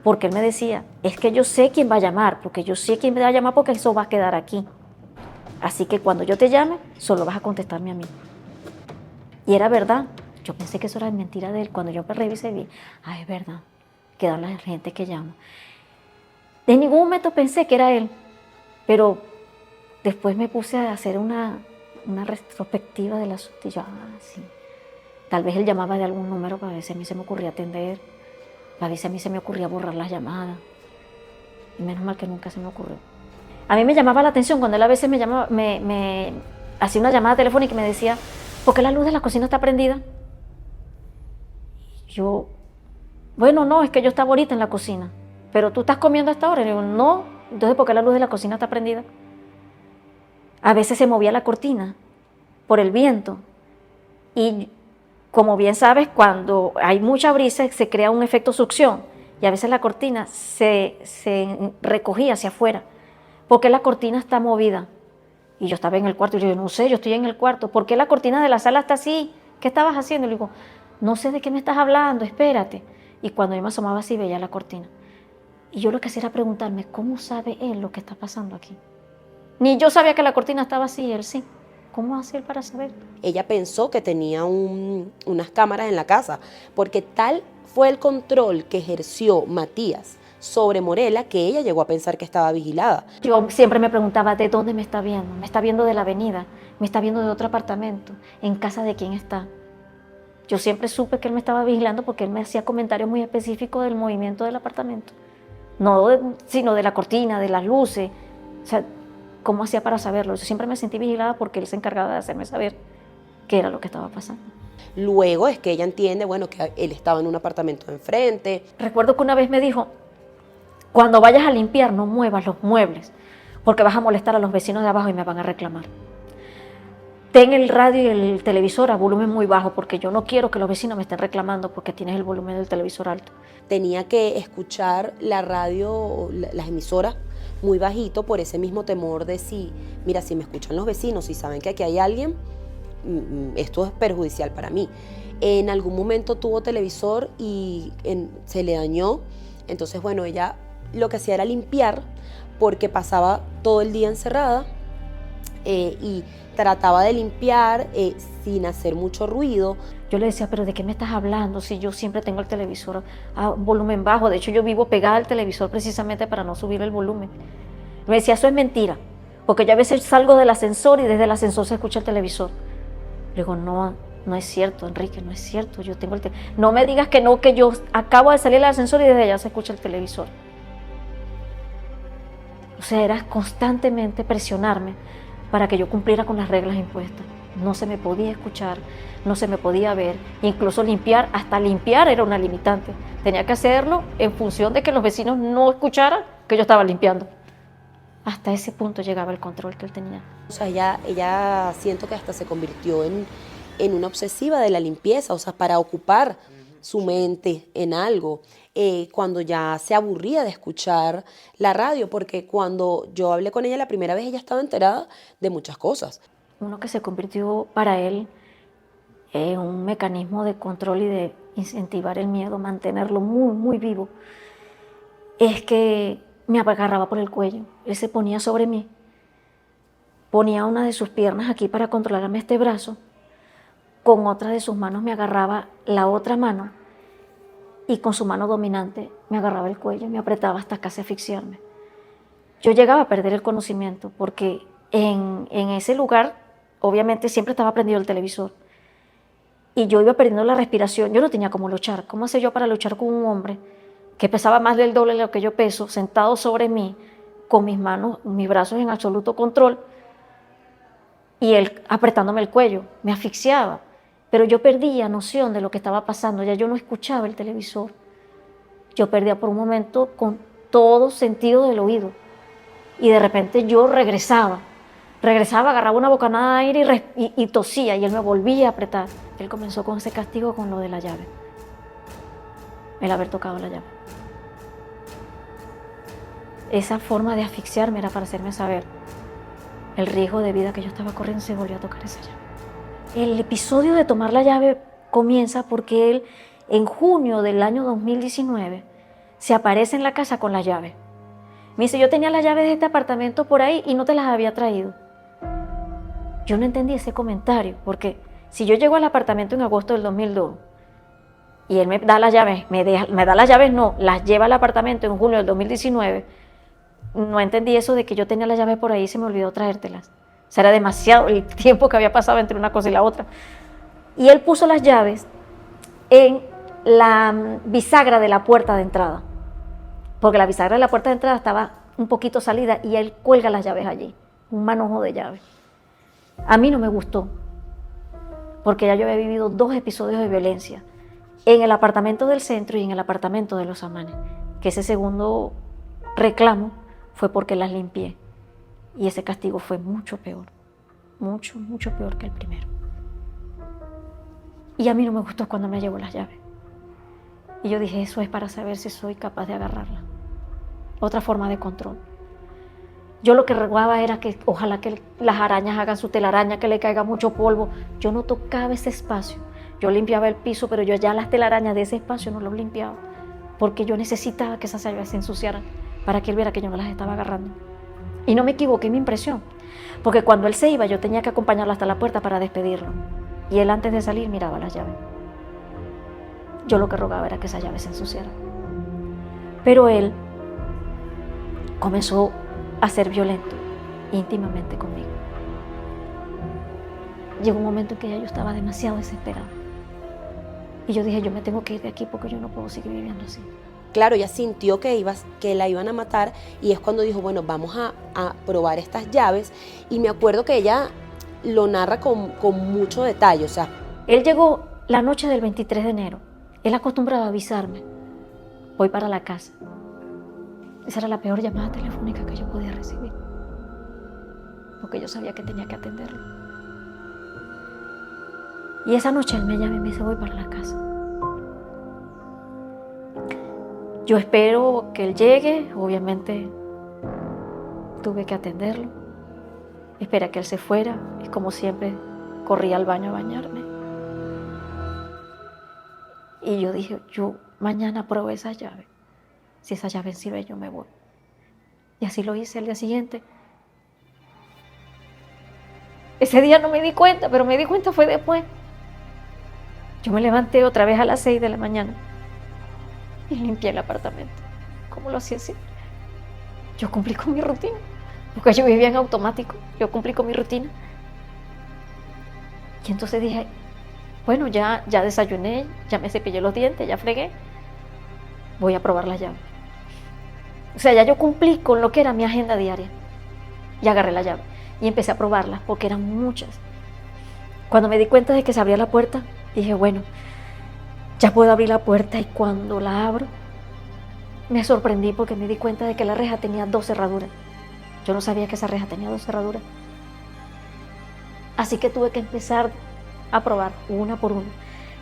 Porque él me decía, es que yo sé quién va a llamar, porque yo sé quién me va a llamar porque eso va a quedar aquí. Así que cuando yo te llame, solo vas a contestarme a mí. Y era verdad. Yo pensé que eso era mentira de él. Cuando yo me revisé, vi, es verdad, queda la gente que llama. De ningún momento pensé que era él, pero después me puse a hacer una retrospectiva del asunto y yo, sí. Tal vez él llamaba de algún número, para ver si a mí se me ocurría atender, para ver si a mí se me ocurría borrar las llamadas. Y menos mal que nunca se me ocurrió. A mí me llamaba la atención cuando él a veces me llamaba, me hacía una llamada telefónica y me decía, ¿por qué la luz de la cocina está prendida? Yo, bueno, no, es que yo estaba ahorita en la cocina, pero tú estás comiendo a esta hora. Y le digo, no, entonces ¿por qué la luz de la cocina está prendida? A veces se movía la cortina por el viento y como bien sabes, cuando hay mucha brisa se crea un efecto succión y a veces la cortina se recogía hacia afuera porque la cortina está movida. Y yo estaba en el cuarto y le digo, no sé, yo estoy en el cuarto, ¿por qué la cortina de la sala está así? ¿Qué estabas haciendo? Y le digo, no sé de qué me estás hablando, espérate. Y cuando yo me asomaba así veía la cortina. Y yo lo que hacía era preguntarme, ¿cómo sabe él lo que está pasando aquí? Ni yo sabía que la cortina estaba así y él sí. ¿Cómo hace él para saber? Ella pensó que tenía unas cámaras en la casa, porque tal fue el control que ejerció Matías sobre Morela que ella llegó a pensar que estaba vigilada. Yo siempre me preguntaba, ¿de dónde me está viendo? ¿Me está viendo de la avenida? ¿Me está viendo de otro apartamento? ¿En casa de quién está? Yo siempre supe que él me estaba vigilando porque él me hacía comentarios muy específicos del movimiento del apartamento. Sino de la cortina, de las luces. O sea, ¿cómo hacía para saberlo? Yo siempre me sentí vigilada porque él se encargaba de hacerme saber qué era lo que estaba pasando. Luego es que ella entiende, bueno, que él estaba en un apartamento de enfrente. Recuerdo que una vez me dijo, cuando vayas a limpiar no muevas los muebles porque vas a molestar a los vecinos de abajo y me van a reclamar. Ten el radio y el televisor a volumen muy bajo porque yo no quiero que los vecinos me estén reclamando porque tienes el volumen del televisor alto. Tenía que escuchar la radio, las emisoras muy bajito por ese mismo temor de si me escuchan los vecinos, si saben que aquí hay alguien, esto es perjudicial para mí. En algún momento tuvo televisor y se le dañó, entonces bueno, ella lo que hacía era limpiar porque pasaba todo el día encerrada y trataba de limpiar sin hacer mucho ruido. Yo le decía, pero ¿de qué me estás hablando? Si yo siempre tengo el televisor a volumen bajo. De hecho, yo vivo pegada al televisor precisamente para no subir el volumen. Me decía, eso es mentira, porque yo a veces salgo del ascensor y desde el ascensor se escucha el televisor. Le digo, no, no es cierto, Enrique, no es cierto. Yo tengo no me digas que no, que yo acabo de salir del ascensor y desde allá se escucha el televisor. O sea, era constantemente presionarme para que yo cumpliera con las reglas impuestas. No se me podía escuchar, no se me podía ver, incluso limpiar, hasta limpiar era una limitante. Tenía que hacerlo en función de que los vecinos no escucharan que yo estaba limpiando. Hasta ese punto llegaba el control que él tenía. O sea, ella siento que hasta se convirtió en una obsesiva de la limpieza, o sea, para ocupar su mente en algo, cuando ya se aburría de escuchar la radio, porque cuando yo hablé con ella la primera vez, ella estaba enterada de muchas cosas. Uno que se convirtió para él en un mecanismo de control y de incentivar el miedo, mantenerlo muy, muy vivo, es que me agarraba por el cuello. Él se ponía sobre mí, ponía una de sus piernas aquí para controlarme este brazo, con otra de sus manos me agarraba la otra mano y con su mano dominante me agarraba el cuello, me apretaba hasta casi asfixiarme. Yo llegaba a perder el conocimiento porque en ese lugar obviamente siempre estaba prendido el televisor y yo iba perdiendo la respiración. Yo no tenía cómo luchar. ¿Cómo hacía yo para luchar con un hombre que pesaba más del doble de lo que yo peso, sentado sobre mí, con mis manos, mis brazos en absoluto control y él apretándome el cuello? Me asfixiaba, pero yo perdía noción de lo que estaba pasando. Ya yo no escuchaba el televisor. Yo perdía por un momento con todo sentido del oído y de repente yo regresaba, agarraba una bocanada de aire y tosía y él me volvía a apretar. Él comenzó con ese castigo con lo de la llave, el haber tocado la llave. Esa forma de asfixiarme era para hacerme saber el riesgo de vida que yo estaba corriendo. Se volvió a tocar esa llave. El episodio de tomar la llave comienza porque él en junio del año 2019 se aparece en la casa con la llave. Me dice, yo tenía las llaves de este apartamento por ahí y no te las había traído. Yo no entendí ese comentario, porque si yo llego al apartamento en agosto del 2002 y él me da las llaves, las lleva al apartamento en junio del 2019, no entendí eso de que yo tenía las llaves por ahí y se me olvidó traértelas. O sea, era demasiado el tiempo que había pasado entre una cosa y la otra. Y él puso las llaves en la bisagra de la puerta de entrada, porque la bisagra de la puerta de entrada estaba un poquito salida y él cuelga las llaves allí, un manojo de llaves. A mí no me gustó, porque ya yo había vivido 2 episodios de violencia, en el apartamento del centro y en el apartamento de los Amanes, que ese segundo reclamo fue porque las limpié, y ese castigo fue mucho peor, mucho, mucho peor que el primero. Y a mí no me gustó cuando me llevó las llaves. Y yo dije, eso es para saber si soy capaz de agarrarla. Otra forma de control. Yo lo que rogaba era que ojalá que las arañas hagan su telaraña, que le caiga mucho polvo. Yo no tocaba ese espacio. Yo limpiaba el piso, pero yo ya las telarañas de ese espacio no los limpiaba, porque yo necesitaba que esas llaves se ensuciaran para que él viera que yo no las estaba agarrando. Y no me equivoqué en mi impresión, porque cuando él se iba yo tenía que acompañarlo hasta la puerta para despedirlo. Y él antes de salir miraba las llaves. Yo lo que rogaba era que esas llaves se ensuciaran. Pero él comenzó a ser violento íntimamente conmigo. Llegó un momento en que ya yo estaba demasiado desesperada. Y yo dije, yo me tengo que ir de aquí porque yo no puedo seguir viviendo así. Claro, ella sintió que la iban a matar y es cuando dijo, bueno, vamos a probar estas llaves. Y me acuerdo que ella lo narra con mucho detalle, o sea. Él llegó la noche del 23 de enero. Él acostumbraba a avisarme, voy para la casa. Esa era la peor llamada telefónica que yo podía recibir, porque yo sabía que tenía que atenderlo. Y esa noche él me llama y me dice, voy para la casa. Yo espero que él llegue, obviamente tuve que atenderlo. Esperé a que él se fuera y como siempre corrí al baño a bañarme. Y yo dije, yo mañana pruebo esa llave. Si esa llave sirve, yo me voy. Y así lo hice el día siguiente. Ese día no me di cuenta, pero me di cuenta fue después. Yo me levanté otra vez a las 6 de la mañana y limpié el apartamento. ¿Cómo lo hacía así? Yo cumplí con mi rutina, porque yo vivía en automático. Yo cumplí con mi rutina. Y entonces dije, bueno, ya desayuné, ya me cepillé los dientes, ya fregué. Voy a probar las llaves. O sea, ya yo cumplí con lo que era mi agenda diaria. Y agarré la llave y empecé a probarlas porque eran muchas. Cuando me di cuenta de que se abría la puerta, dije, bueno, ya puedo abrir la puerta. Y cuando la abro, me sorprendí porque me di cuenta de que la reja tenía 2 cerraduras. Yo no sabía que esa reja tenía 2 cerraduras. Así que tuve que empezar a probar una por una.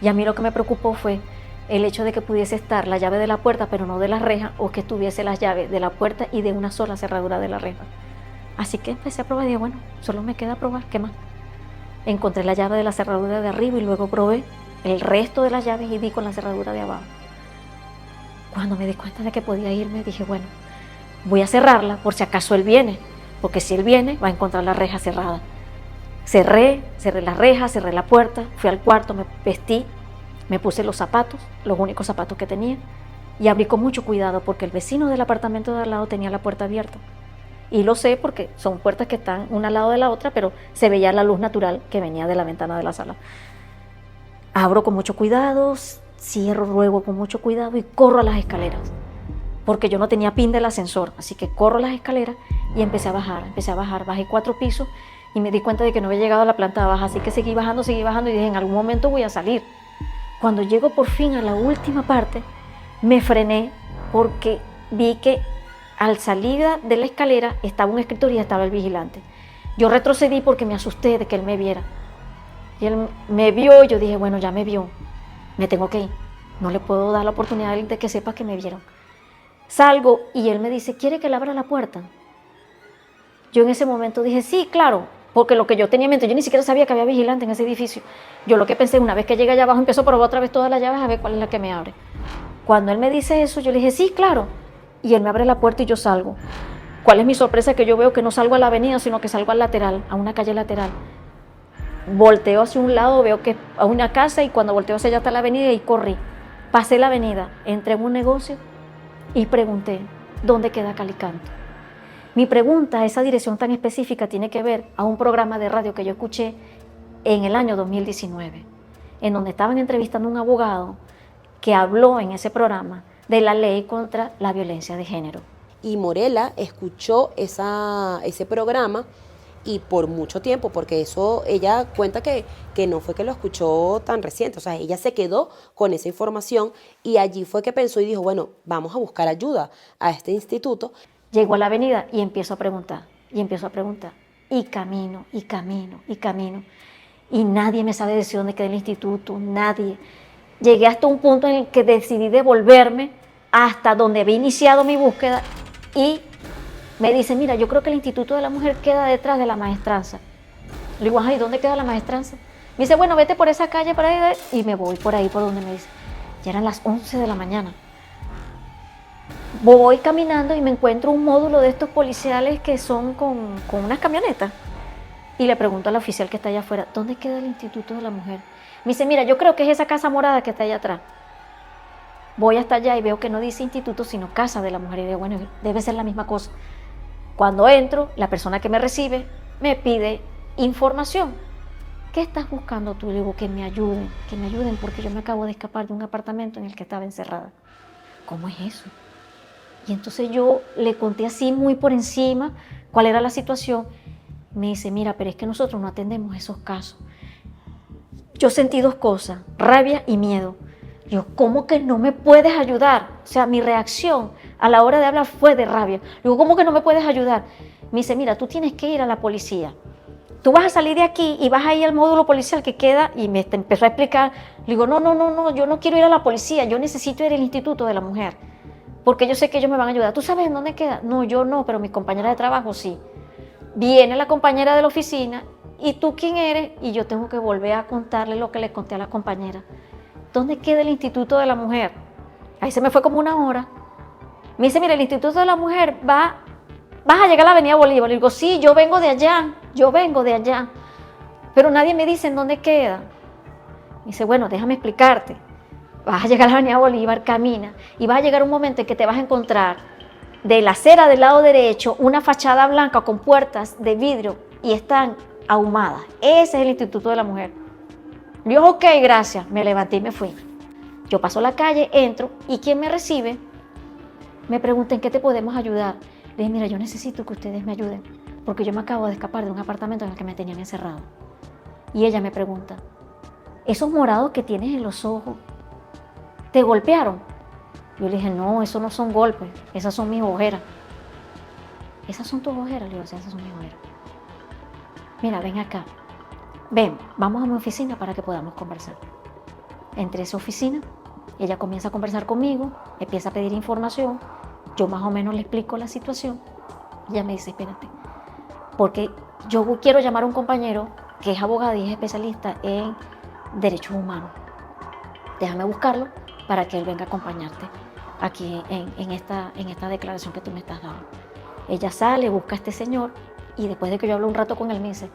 Y a mí lo que me preocupó fue el hecho de que pudiese estar la llave de la puerta, pero no de la reja, o que tuviese las llaves de la puerta y de una sola cerradura de la reja. Así que empecé a probar y dije, bueno, solo me queda probar, ¿qué más? Encontré la llave de la cerradura de arriba y luego probé el resto de las llaves y di con la cerradura de abajo. Cuando me di cuenta de que podía irme, dije, bueno, voy a cerrarla por si acaso él viene, porque si él viene va a encontrar la reja cerrada. Cerré la reja, cerré la puerta, fui al cuarto, me vestí, me puse los zapatos, los únicos zapatos que tenía, y abrí con mucho cuidado porque el vecino del apartamento de al lado tenía la puerta abierta. Y lo sé porque son puertas que están una al lado de la otra, pero se veía la luz natural que venía de la ventana de la sala. Abro con mucho cuidado, cierro luego con mucho cuidado y corro a las escaleras, porque yo no tenía pin del ascensor, así que corro a las escaleras y empecé a bajar, bajé 4 pisos y me di cuenta de que no había llegado a la planta baja, así que seguí bajando y dije, en algún momento voy a salir. Cuando llego por fin a la última parte, me frené porque vi que al salir de la escalera estaba un escritorio y estaba el vigilante. Yo retrocedí porque me asusté de que él me viera. Y él me vio y yo dije, bueno, ya me vio, me tengo que ir. No le puedo dar la oportunidad de que sepa que me vieron. Salgo y él me dice, ¿quiere que le abra la puerta? Yo en ese momento dije, sí, claro, porque lo que yo tenía en mente, yo ni siquiera sabía que había vigilante en ese edificio. Yo lo que pensé, una vez que llegue allá abajo, empiezo a probar otra vez todas las llaves a ver cuál es la que me abre. Cuando él me dice eso, yo le dije, sí, claro. Y él me abre la puerta y yo salgo. ¿Cuál es mi sorpresa? Que yo veo que no salgo a la avenida, sino que salgo al lateral, a una calle lateral. Volteo hacia un lado, veo que a una casa y cuando volteo hacia allá está la avenida y corrí. Pasé la avenida, entré en un negocio y pregunté, ¿dónde queda Calicanto? Mi pregunta, esa dirección tan específica, tiene que ver a un programa de radio que yo escuché en el año 2019, en donde estaban entrevistando a un abogado que habló en ese programa de la ley contra la violencia de género. Y Morela escuchó ese programa y por mucho tiempo, porque eso ella cuenta que no fue que lo escuchó tan reciente, o sea, ella se quedó con esa información y allí fue que pensó y dijo, bueno, vamos a buscar ayuda a este instituto. Llego a la avenida y empiezo a preguntar, y camino, y nadie me sabe decir dónde queda el instituto, nadie. Llegué hasta un punto en el que decidí devolverme hasta donde había iniciado mi búsqueda y me dice, mira, yo creo que el Instituto de la Mujer queda detrás de la maestranza. Le digo, ay, ¿dónde queda la maestranza? Me dice, bueno, vete por esa calle, por ahí, y me voy por ahí, por donde me dice. Ya eran las 11 de la mañana. Voy caminando y me encuentro un módulo de estos policiales que son con unas camionetas. Y le pregunto al oficial que está allá afuera, ¿dónde queda el Instituto de la Mujer? Me dice, mira, yo creo que es esa casa morada que está allá atrás. Voy hasta allá y veo que no dice instituto, sino casa de la mujer. Y digo, bueno, debe ser la misma cosa. Cuando entro, la persona que me recibe me pide información. ¿Qué estás buscando tú? Le digo, que me ayuden, porque yo me acabo de escapar de un apartamento en el que estaba encerrada. ¿Cómo es eso? Y entonces yo le conté así muy por encima cuál era la situación. Me dice, mira, pero es que nosotros no atendemos esos casos. Yo sentí 2 cosas, rabia y miedo. Yo, ¿cómo que no me puedes ayudar? O sea, mi reacción a la hora de hablar fue de rabia. Digo, ¿cómo que no me puedes ayudar? Me dice, mira, tú tienes que ir a la policía. Tú vas a salir de aquí y vas a ir al módulo policial que queda, y me empezó a explicar. Le digo, no, yo no quiero ir a la policía, yo necesito ir al Instituto de la Mujer, porque yo sé que ellos me van a ayudar. ¿Tú sabes en dónde queda? No, yo no, pero mi compañera de trabajo sí. Viene la compañera de la oficina, ¿y tú quién eres? Y yo tengo que volver a contarle lo que le conté a la compañera. ¿Dónde queda el Instituto de la Mujer? Ahí se me fue como 1 hora. Me dice, mira, el Instituto de la Mujer va vas a llegar a la Avenida Bolívar. Le digo, sí, yo vengo de allá, pero nadie me dice en dónde queda. Me dice, bueno, déjame explicarte. Vas a llegar a la Avenida Bolívar, camina, y vas a llegar un momento en que te vas a encontrar de la acera del lado derecho una fachada blanca con puertas de vidrio y están ahumadas. Ese es el Instituto de la Mujer. Yo, ok, gracias. Me levanté y me fui. Yo paso la calle, entro, y quien me recibe me pregunta en qué te podemos ayudar. Le dije, mira, yo necesito que ustedes me ayuden, porque yo me acabo de escapar de un apartamento en el que me tenían encerrado. Y ella me pregunta, ¿esos morados que tienes en los ojos te golpearon? Yo le dije, no, eso no son golpes, esas son mis ojeras. ¿Esas son tus ojeras? Le digo, sí, esas son mis ojeras. Mira, ven acá. Ven, vamos a mi oficina para que podamos conversar. Entré a esa oficina, ella comienza a conversar conmigo, empieza a pedir información, yo más o menos le explico la situación. Ella me dice, espérate, porque yo quiero llamar a un compañero que es abogado y es especialista en derechos humanos. Déjame buscarlo para que él venga a acompañarte aquí en esta declaración que tú me estás dando. Ella sale, busca a este señor y después de que yo hablo un rato con él me dice,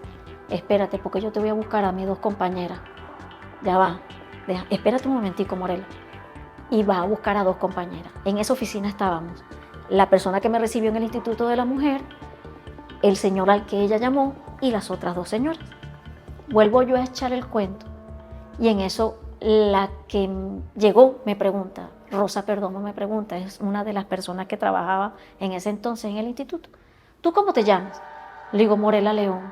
espérate, porque yo te voy a buscar a mis 2 compañeras. Ya va, espérate un momentico, Morela. Y va a buscar a 2 compañeras. En esa oficina estábamos la persona que me recibió en el Instituto de la Mujer, el señor al que ella llamó y las otras 2 señoras. Vuelvo yo a echar el cuento y en eso la que llegó me pregunta, Rosa Perdomo me pregunta, es una de las personas que trabajaba en ese entonces en el instituto. ¿Tú cómo te llamas? Le digo, Morela León.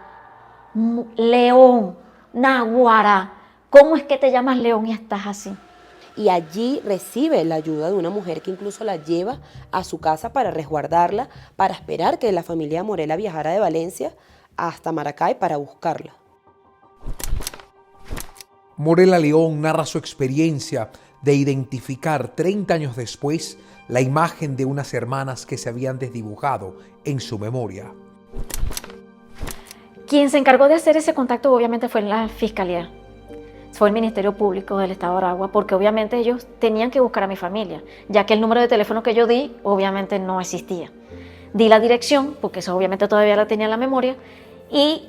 León, Naguará, ¿cómo es que te llamas León y estás así? Y allí recibe la ayuda de una mujer que incluso la lleva a su casa para resguardarla, para esperar que la familia Morela viajara de Valencia hasta Maracay para buscarla. Morela León narra su experiencia de identificar 30 años después la imagen de unas hermanas que se habían desdibujado en su memoria. Quien se encargó de hacer ese contacto obviamente fue la Fiscalía, fue el Ministerio Público del Estado de Aragua, porque obviamente ellos tenían que buscar a mi familia, ya que el número de teléfono que yo di obviamente no existía. Di la dirección, porque eso obviamente todavía la tenía en la memoria, y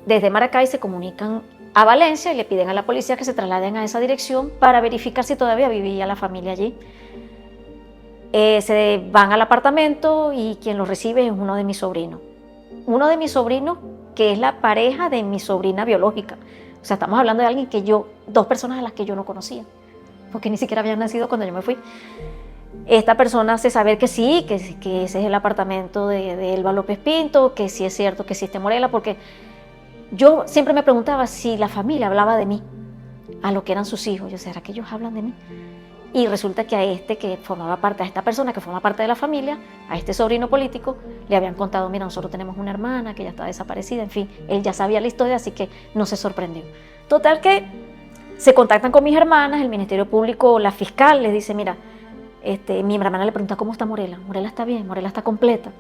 desde Maracay se comunican a Valencia y le piden a la policía que se trasladen a esa dirección para verificar si todavía vivía la familia allí. Se van al apartamento y quien los recibe es uno de mis sobrinos. Uno de mis sobrinos que es la pareja de mi sobrina biológica. O sea, estamos hablando de alguien que 2 personas a las que yo no conocía, porque ni siquiera habían nacido cuando yo me fui. Esta persona hace saber que sí, que ese es el apartamento de Elba López Pinto, que sí es cierto que existe Morela, porque yo siempre me preguntaba si la familia hablaba de mí, a lo que eran sus hijos. Yo, ¿será que ellos hablan de mí? Y resulta que a esta persona que forma parte de la familia, a este sobrino político, le habían contado, mira, nosotros tenemos una hermana que ya está desaparecida, en fin, él ya sabía la historia, así que no se sorprendió. Total que se contactan con mis hermanas, el Ministerio Público, la fiscal les dice, mira, mi hermana le pregunta, ¿cómo está Morela? Morela está bien, Morela está completa.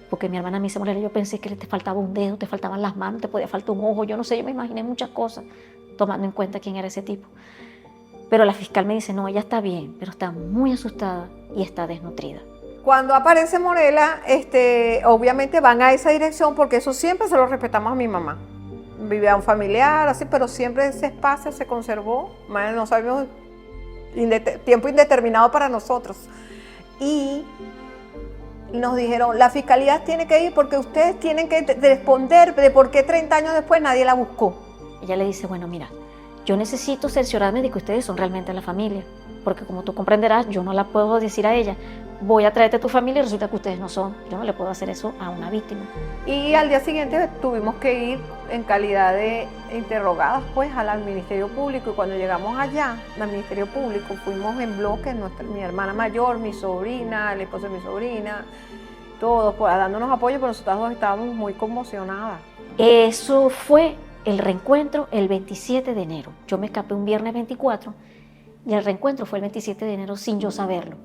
Porque mi hermana me dice, Morela, yo pensé que te faltaba un dedo, te faltaban las manos, te podía faltar un ojo, yo no sé, yo me imaginé muchas cosas, tomando en cuenta quién era ese tipo. Pero la fiscal me dice, no, ella está bien, pero está muy asustada y está desnutrida. Cuando aparece Morela, obviamente van a esa dirección porque eso siempre se lo respetamos a mi mamá. Vivía un familiar, así, pero siempre ese espacio se conservó. No sabemos, tiempo indeterminado para nosotros. Y nos dijeron, la fiscalía tiene que ir porque ustedes tienen que responder de por qué 30 años después nadie la buscó. Ella le dice, bueno, mira, yo necesito cerciorarme de que ustedes son realmente la familia, porque como tú comprenderás, yo no la puedo decir a ella, voy a traerte a tu familia y resulta que ustedes no son. Yo no le puedo hacer eso a una víctima. Y al día siguiente tuvimos que ir en calidad de interrogadas pues al Ministerio Público, y cuando llegamos allá, al Ministerio Público, fuimos en bloque, mi hermana mayor, mi sobrina, el esposo de mi sobrina, todos pues, dándonos apoyo, pero nosotros dos estábamos muy conmocionadas. Eso fue el reencuentro el 27 de enero. Yo me escapé un viernes 24 y el reencuentro fue el 27 de enero sin yo saberlo.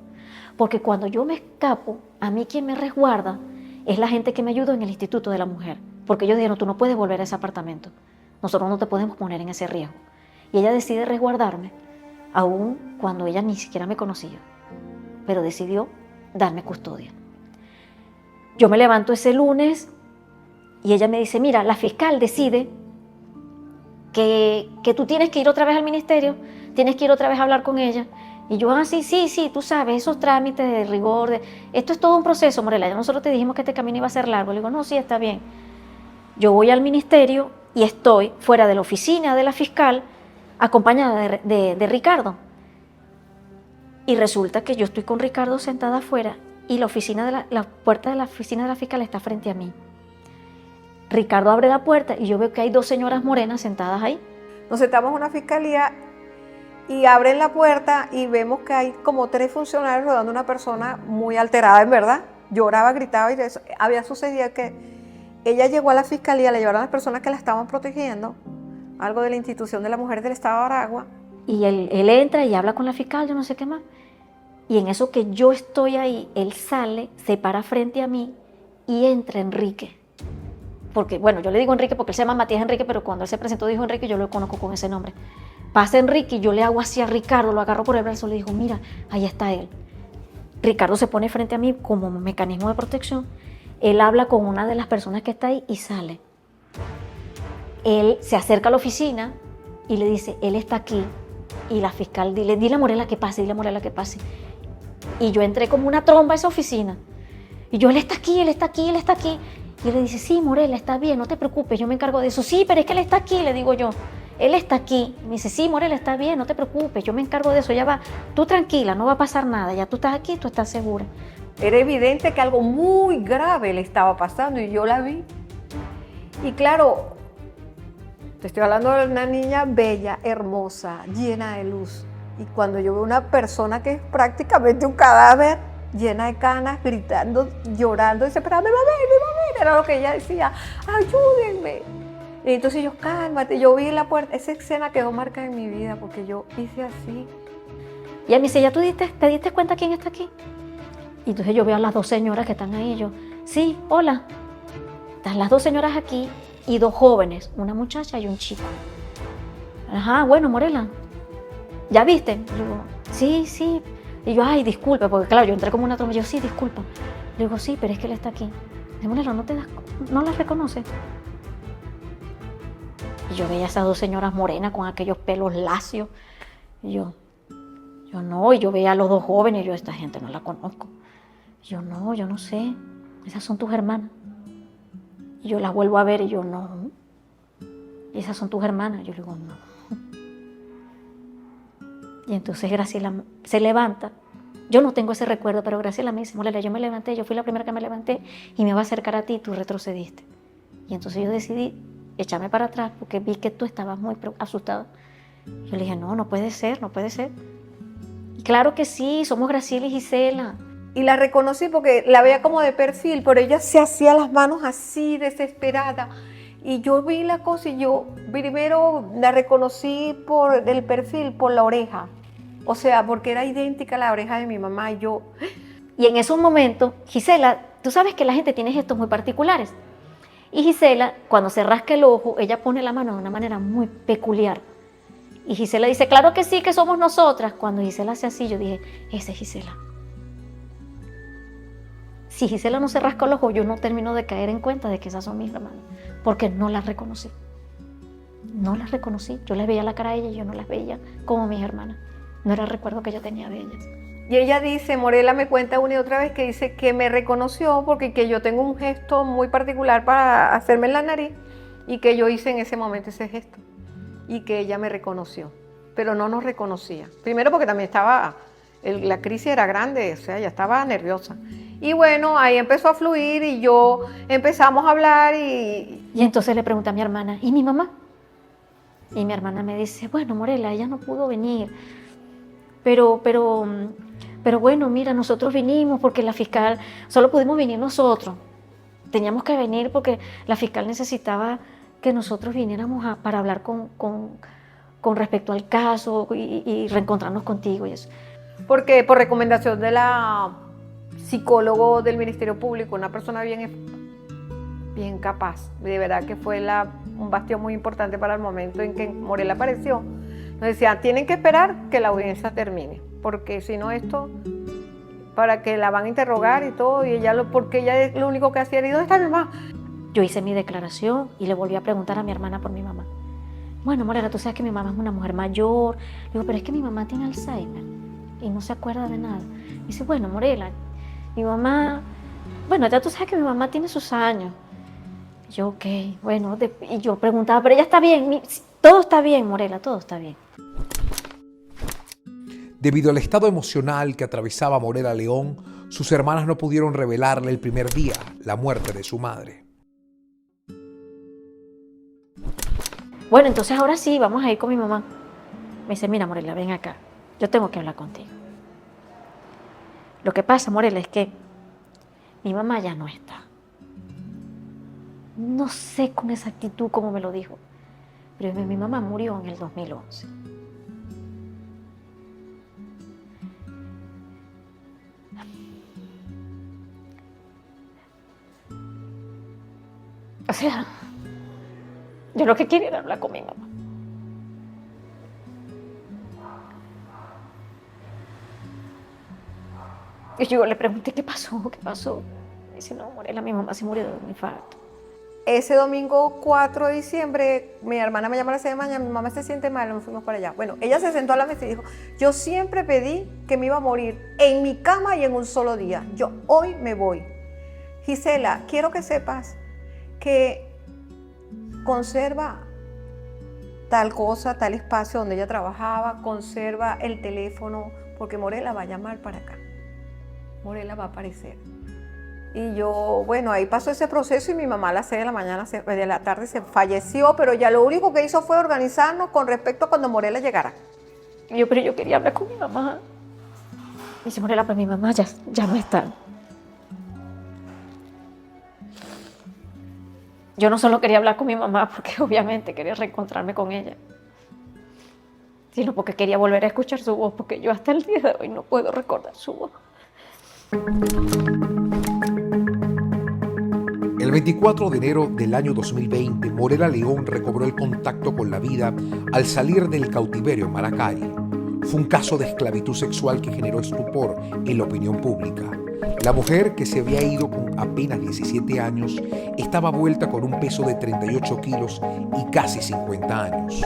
Porque cuando yo me escapo, a mí quien me resguarda es la gente que me ayudó en el Instituto de la Mujer. Porque ellos dijeron, tú no puedes volver a ese apartamento. Nosotros no te podemos poner en ese riesgo. Y ella decide resguardarme, aún cuando ella ni siquiera me conocía. Pero decidió darme custodia. Yo me levanto ese lunes y ella me dice, mira, la fiscal decide que tú tienes que ir otra vez al ministerio, tienes que ir otra vez a hablar con ella. Y yo, sí, tú sabes, esos trámites de rigor, esto es todo un proceso, Morela, ya nosotros te dijimos que este camino iba a ser largo. Le digo, no, sí, está bien. Yo voy al ministerio y estoy fuera de la oficina de la fiscal, acompañada de Ricardo. Y resulta que yo estoy con Ricardo sentada afuera y la puerta de la oficina de la fiscal está frente a mí. Ricardo abre la puerta y yo veo que hay 2 señoras morenas sentadas ahí. Nos sentamos en una fiscalía y abren la puerta y vemos que hay como 3 funcionarios rodando una persona muy alterada, en verdad. Lloraba, gritaba y de eso. Había sucedido que ella llegó a la fiscalía, le llevaron a las personas que la estaban protegiendo, algo de la institución de la mujer del estado de Aragua. Y él entra y habla con la fiscal, yo no sé qué más. Y en eso que yo estoy ahí, él sale, se para frente a mí y entra Enrique. Porque, bueno, yo le digo Enrique porque él se llama Matías Enrique, pero cuando él se presentó dijo Enrique, yo lo conozco con ese nombre. Pasa Enrique y yo le hago así a Ricardo, lo agarro por el brazo y le digo, mira, ahí está él. Ricardo se pone frente a mí como mecanismo de protección. Él habla con una de las personas que está ahí y sale. Él se acerca a la oficina y le dice, él está aquí. Y la fiscal, dile a Morela que pase, dile a Morela que pase. Y yo entré como una tromba a esa oficina. Y yo, él está aquí, él está aquí, él está aquí. Y él le dice, sí, Morela, está bien, no te preocupes, yo me encargo de eso. Sí, pero es que él está aquí, le digo yo. Él está aquí. Me dice, sí, Morela, está bien, no te preocupes, yo me encargo de eso. Ya va, tú tranquila, no va a pasar nada. Ya tú estás aquí, tú estás segura. Era evidente que algo muy grave le estaba pasando y yo la vi. Y claro, te estoy hablando de una niña bella, hermosa, llena de luz. Y cuando yo veo una persona que es prácticamente un cadáver, llena de canas, gritando, llorando, desesperada, me va a ver, era lo que ella decía, ayúdenme. Y entonces yo, cálmate, yo vi la puerta, esa escena quedó marcada en mi vida porque yo hice así. Y ella me dice, ¿ya te diste cuenta quién está aquí? Y entonces yo veo a las 2 señoras que están ahí y yo, sí, hola. Están las 2 señoras aquí y 2 jóvenes, una muchacha y un chico. Ajá, bueno, Morela, ¿ya viste? Le digo, sí. Y yo, ay, disculpa, porque claro, yo entré como una tromba. Yo, sí, disculpa. Le digo, sí, pero es que él está aquí. Dice, Morela, ¿no la reconoces? Y yo veía a esas 2 señoras morenas con aquellos pelos lacios. Y yo no, y yo veía a los 2 jóvenes y yo, esta gente no la conozco. Y yo no sé, esas son tus hermanas. Y yo las vuelvo a ver y yo, no. Y esas son tus hermanas. Yo le digo, no. Y entonces Graciela se levanta. Yo no tengo ese recuerdo, pero Graciela me dice, Morela, yo me levanté, yo fui la primera que me levanté y me iba a acercar a ti y tú retrocediste. Y entonces yo decidí echarme para atrás porque vi que tú estabas muy asustada. Yo le dije, no puede ser. Y claro que sí, somos Graciela y Gisela. Y la reconocí porque la veía como de perfil, pero ella se hacía las manos así, desesperada. Y yo vi la cosa y yo primero la reconocí por el perfil, por la oreja. O sea, porque era idéntica a la oreja de mi mamá y yo... Y en esos momentos, Gisela, tú sabes que la gente tiene gestos muy particulares. Y Gisela, cuando se rasca el ojo, ella pone la mano de una manera muy peculiar. Y Gisela dice, claro que sí, que somos nosotras. Cuando Gisela hace así, yo dije, esa es Gisela. Si Gisela no se rasca el ojo, yo no termino de caer en cuenta de que esas son mis hermanas, porque no las reconocí. Yo les veía la cara a ella y yo no las veía como mis hermanas. No era el recuerdo que yo tenía de ellas. Y ella dice, Morela me cuenta una y otra vez que dice que me reconoció porque que yo tengo un gesto muy particular para hacerme en la nariz y que yo hice en ese momento ese gesto y que ella me reconoció, pero no nos reconocía. Primero porque también la crisis era grande, o sea, ella estaba nerviosa. Y bueno, ahí empezó a fluir y yo empezamos a hablar y entonces le pregunté a mi hermana, ¿y mi mamá? Y mi hermana me dice, bueno, Morela, ella no pudo venir, pero bueno, mira, nosotros vinimos porque la fiscal, solo pudimos venir nosotros. Teníamos que venir porque la fiscal necesitaba que nosotros viniéramos para hablar con respecto al caso y reencontrarnos contigo y eso. Porque por recomendación de la psicólogo del Ministerio Público, una persona bien capaz, de verdad que fue un bastión muy importante para el momento en que Morela apareció. Nos decía, tienen que esperar que la audiencia termine, porque si no esto para que la van a interrogar y todo, y porque ella lo único que hacía era, ¿dónde está mi mamá? Yo hice mi declaración y le volví a preguntar a mi hermana por mi mamá. Bueno, Morela, tú sabes que mi mamá es una mujer mayor. Le digo, pero es que mi mamá tiene Alzheimer y no se acuerda de nada. Me dice, bueno, Morela, mi mamá, bueno, ya tú sabes que mi mamá tiene sus años. Y yo, ok, bueno, y yo preguntaba, pero ella está bien, todo está bien, Morela, todo está bien. Debido al estado emocional que atravesaba Morela León, sus hermanas no pudieron revelarle el primer día la muerte de su madre. Bueno, entonces ahora sí, vamos a ir con mi mamá. Me dice, mira, Morela, ven acá, yo tengo que hablar contigo. Lo que pasa, Morela, es que mi mamá ya no está. No sé con exactitud cómo me lo dijo, pero mi mamá murió en el 2011. O sea, yo lo que quería era hablar con mi mamá. Y yo le pregunté, ¿qué pasó? ¿Qué pasó? Me dice, no, Morela, mi mamá se murió de un infarto. Ese domingo 4 de diciembre, mi hermana me llama a las 6 de la mañana, mi mamá se siente mal, nos fuimos para allá. Bueno, ella se sentó a la mesa y dijo, yo siempre pedí que me iba a morir en mi cama y en un solo día. Yo hoy me voy. Gisela, quiero que sepas que conserva tal cosa, tal espacio donde ella trabajaba, conserva el teléfono, porque Morela va a llamar para acá. Morela va a aparecer. Y yo, bueno, ahí pasó ese proceso y mi mamá a las 6 de la mañana, de la tarde se falleció, pero ya lo único que hizo fue organizarnos con respecto a cuando Morela llegara. Y yo, pero yo quería hablar con mi mamá. Me dice, Morela, pues mi mamá ya no está. Yo no solo quería hablar con mi mamá porque obviamente quería reencontrarme con ella, sino porque quería volver a escuchar su voz, porque yo hasta el día de hoy no puedo recordar su voz. El 24 de enero del año 2020, Morela León recobró el contacto con la vida al salir del cautiverio en Maracay. Fue un caso de esclavitud sexual que generó estupor en la opinión pública. La mujer, que se había ido con apenas 17 años, estaba vuelta con un peso de 38 kilos y casi 50 años.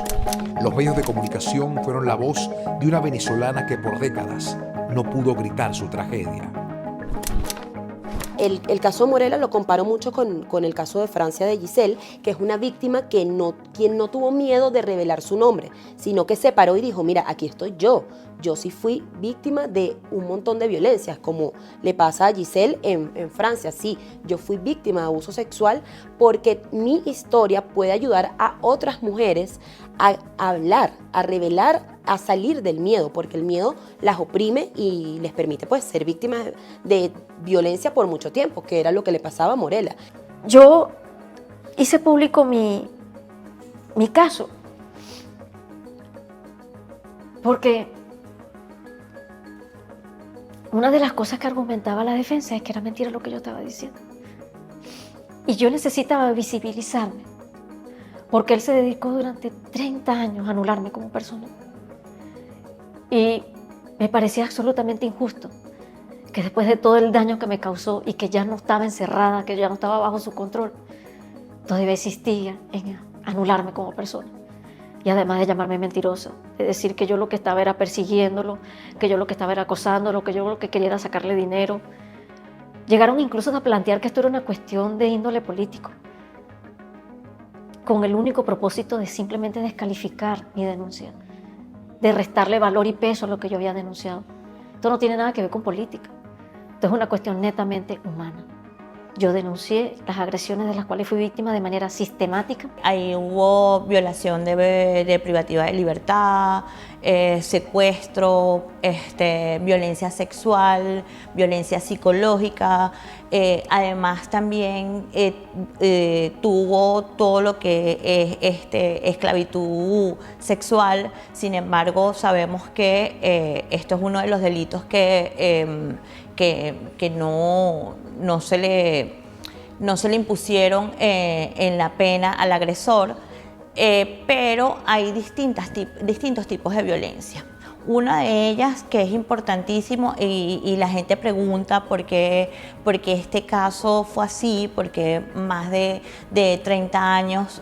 Los medios de comunicación fueron la voz de una venezolana que por décadas no pudo gritar su tragedia. El caso de Morela lo comparo mucho con el caso de Francia de Giselle, que es una víctima quien no tuvo miedo de revelar su nombre, sino que se paró y dijo, mira, aquí estoy yo sí fui víctima de un montón de violencias, como le pasa a Giselle en Francia. Sí, yo fui víctima de abuso sexual porque mi historia puede ayudar a otras mujeres a hablar, a revelar, a salir del miedo, porque el miedo las oprime y les permite pues ser víctimas de violencia por mucho tiempo, que era lo que le pasaba a Morela. Yo hice público mi caso porque una de las cosas que argumentaba la defensa es que era mentira lo que yo estaba diciendo. Y yo necesitaba visibilizarme, porque él se dedicó durante 30 años a anularme como persona. Y me parecía absolutamente injusto que después de todo el daño que me causó y que ya no estaba encerrada, que ya no estaba bajo su control, todavía existía en anularme como persona. Y además de llamarme mentirosa, de decir que yo lo que estaba era persiguiéndolo, que yo lo que estaba era acosándolo, que yo lo que quería era sacarle dinero. Llegaron incluso a plantear que esto era una cuestión de índole político, con el único propósito de simplemente descalificar mi denuncia, de restarle valor y peso a lo que yo había denunciado. Esto no tiene nada que ver con política, esto es una cuestión netamente humana. Yo denuncié las agresiones de las cuales fui víctima de manera sistemática. Ahí hubo violación de privativa de libertad, secuestro, violencia sexual, violencia psicológica. Además también tuvo todo lo que es esclavitud sexual. Sin embargo, sabemos que esto es uno de los delitos que no se le impusieron en la pena al agresor, pero hay distintos tipos de violencia. Una de ellas, que es importantísimo, y la gente pregunta por qué este caso fue así, porque más de 30 años,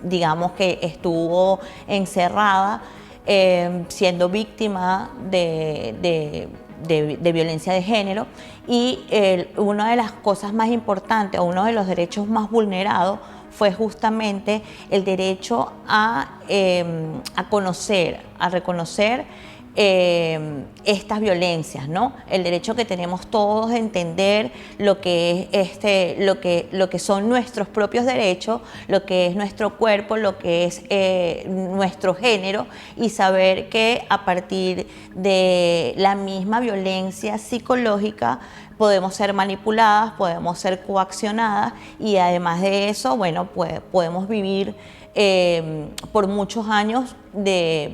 digamos que estuvo encerrada, siendo víctima de violencia de género, y una de las cosas más importantes, o uno de los derechos más vulnerados, fue justamente el derecho a conocer, a reconocer estas violencias, ¿no? El derecho que tenemos todos de entender lo que es lo que son nuestros propios derechos, lo que es nuestro cuerpo, lo que es nuestro género, y saber que a partir de la misma violencia psicológica podemos ser manipuladas, podemos ser coaccionadas, y además de eso, bueno, pues podemos vivir por muchos años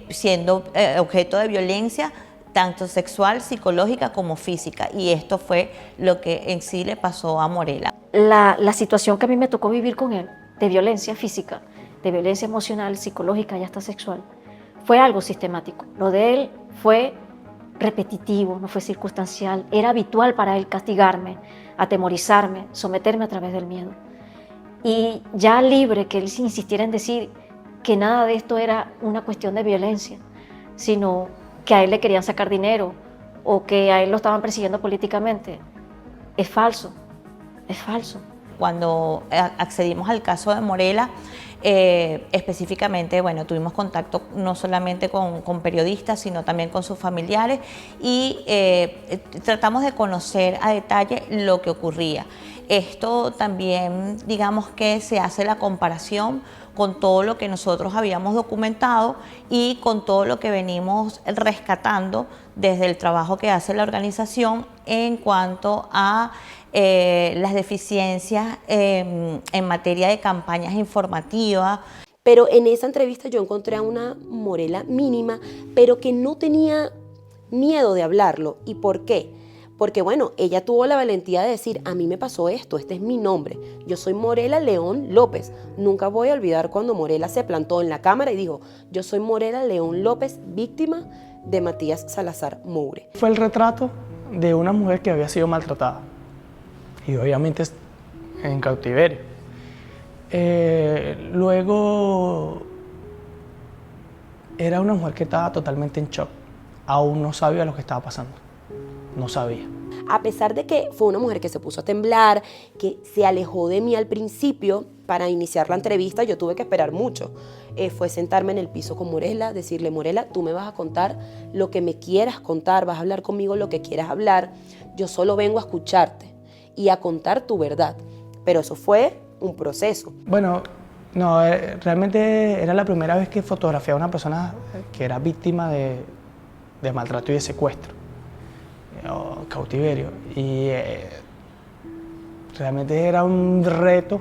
siendo objeto de violencia, tanto sexual, psicológica como física. Y esto fue lo que en sí le pasó a Morela. La situación que a mí me tocó vivir con él, de violencia física, de violencia emocional, psicológica y hasta sexual, fue algo sistemático. Lo de él fue repetitivo, no fue circunstancial. Era habitual para él castigarme, atemorizarme, someterme a través del miedo. Y ya libre que él insistiera en decir que nada de esto era una cuestión de violencia, sino que a él le querían sacar dinero o que a él lo estaban persiguiendo políticamente, es falso, es falso. Cuando accedimos al caso de Morela, específicamente, bueno, tuvimos contacto no solamente con periodistas, sino también con sus familiares, y tratamos de conocer a detalle lo que ocurría. Esto también, digamos que se hace la comparación con todo lo que nosotros habíamos documentado y con todo lo que venimos rescatando desde el trabajo que hace la organización en cuanto a las deficiencias en materia de campañas informativas. Pero en esa entrevista yo encontré a una Morela mínima, pero que no tenía miedo de hablarlo. ¿Y por qué? Porque bueno, ella tuvo la valentía de decir, a mí me pasó esto, este es mi nombre. Yo soy Morela León López. Nunca voy a olvidar cuando Morela se plantó en la cámara y dijo, yo soy Morela León López, víctima de Matías Salazar Moure. Fue el retrato de una mujer que había sido maltratada. Y obviamente en cautiverio. Luego era una mujer que estaba totalmente en shock. Aún no sabía lo que estaba pasando. No sabía. A pesar de que fue una mujer que se puso a temblar, que se alejó de mí al principio, para iniciar la entrevista yo tuve que esperar mucho. Fue sentarme en el piso con Morela, decirle, Morela, tú me vas a contar lo que me quieras contar, vas a hablar conmigo lo que quieras hablar. Yo solo vengo a escucharte y a contar tu verdad. Pero eso fue un proceso. Bueno, no, realmente era la primera vez que fotografiaba a una persona que era víctima de maltrato y de secuestro, o cautiverio. Y realmente era un reto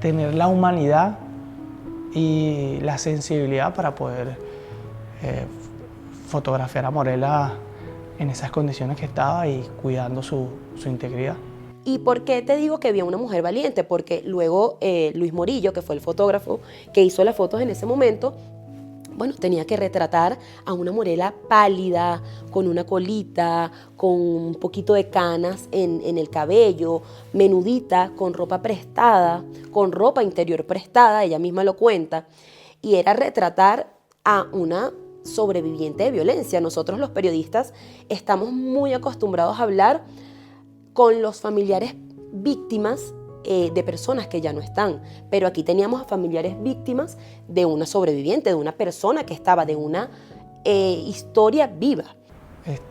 tener la humanidad y la sensibilidad para poder fotografiar a Morela en esas condiciones que estaba y cuidando su integridad. ¿Y por qué te digo que vi a una mujer valiente? Porque luego Luis Morillo, que fue el fotógrafo que hizo las fotos en ese momento, bueno, tenía que retratar a una Morela pálida, con una colita, con un poquito de canas en el cabello, menudita, con ropa prestada, con ropa interior prestada, ella misma lo cuenta, y era retratar a una sobreviviente de violencia. Nosotros los periodistas estamos muy acostumbrados a hablar con los familiares víctimas de personas que ya no están, pero aquí teníamos a familiares víctimas de una sobreviviente, de una persona que estaba, de una historia viva.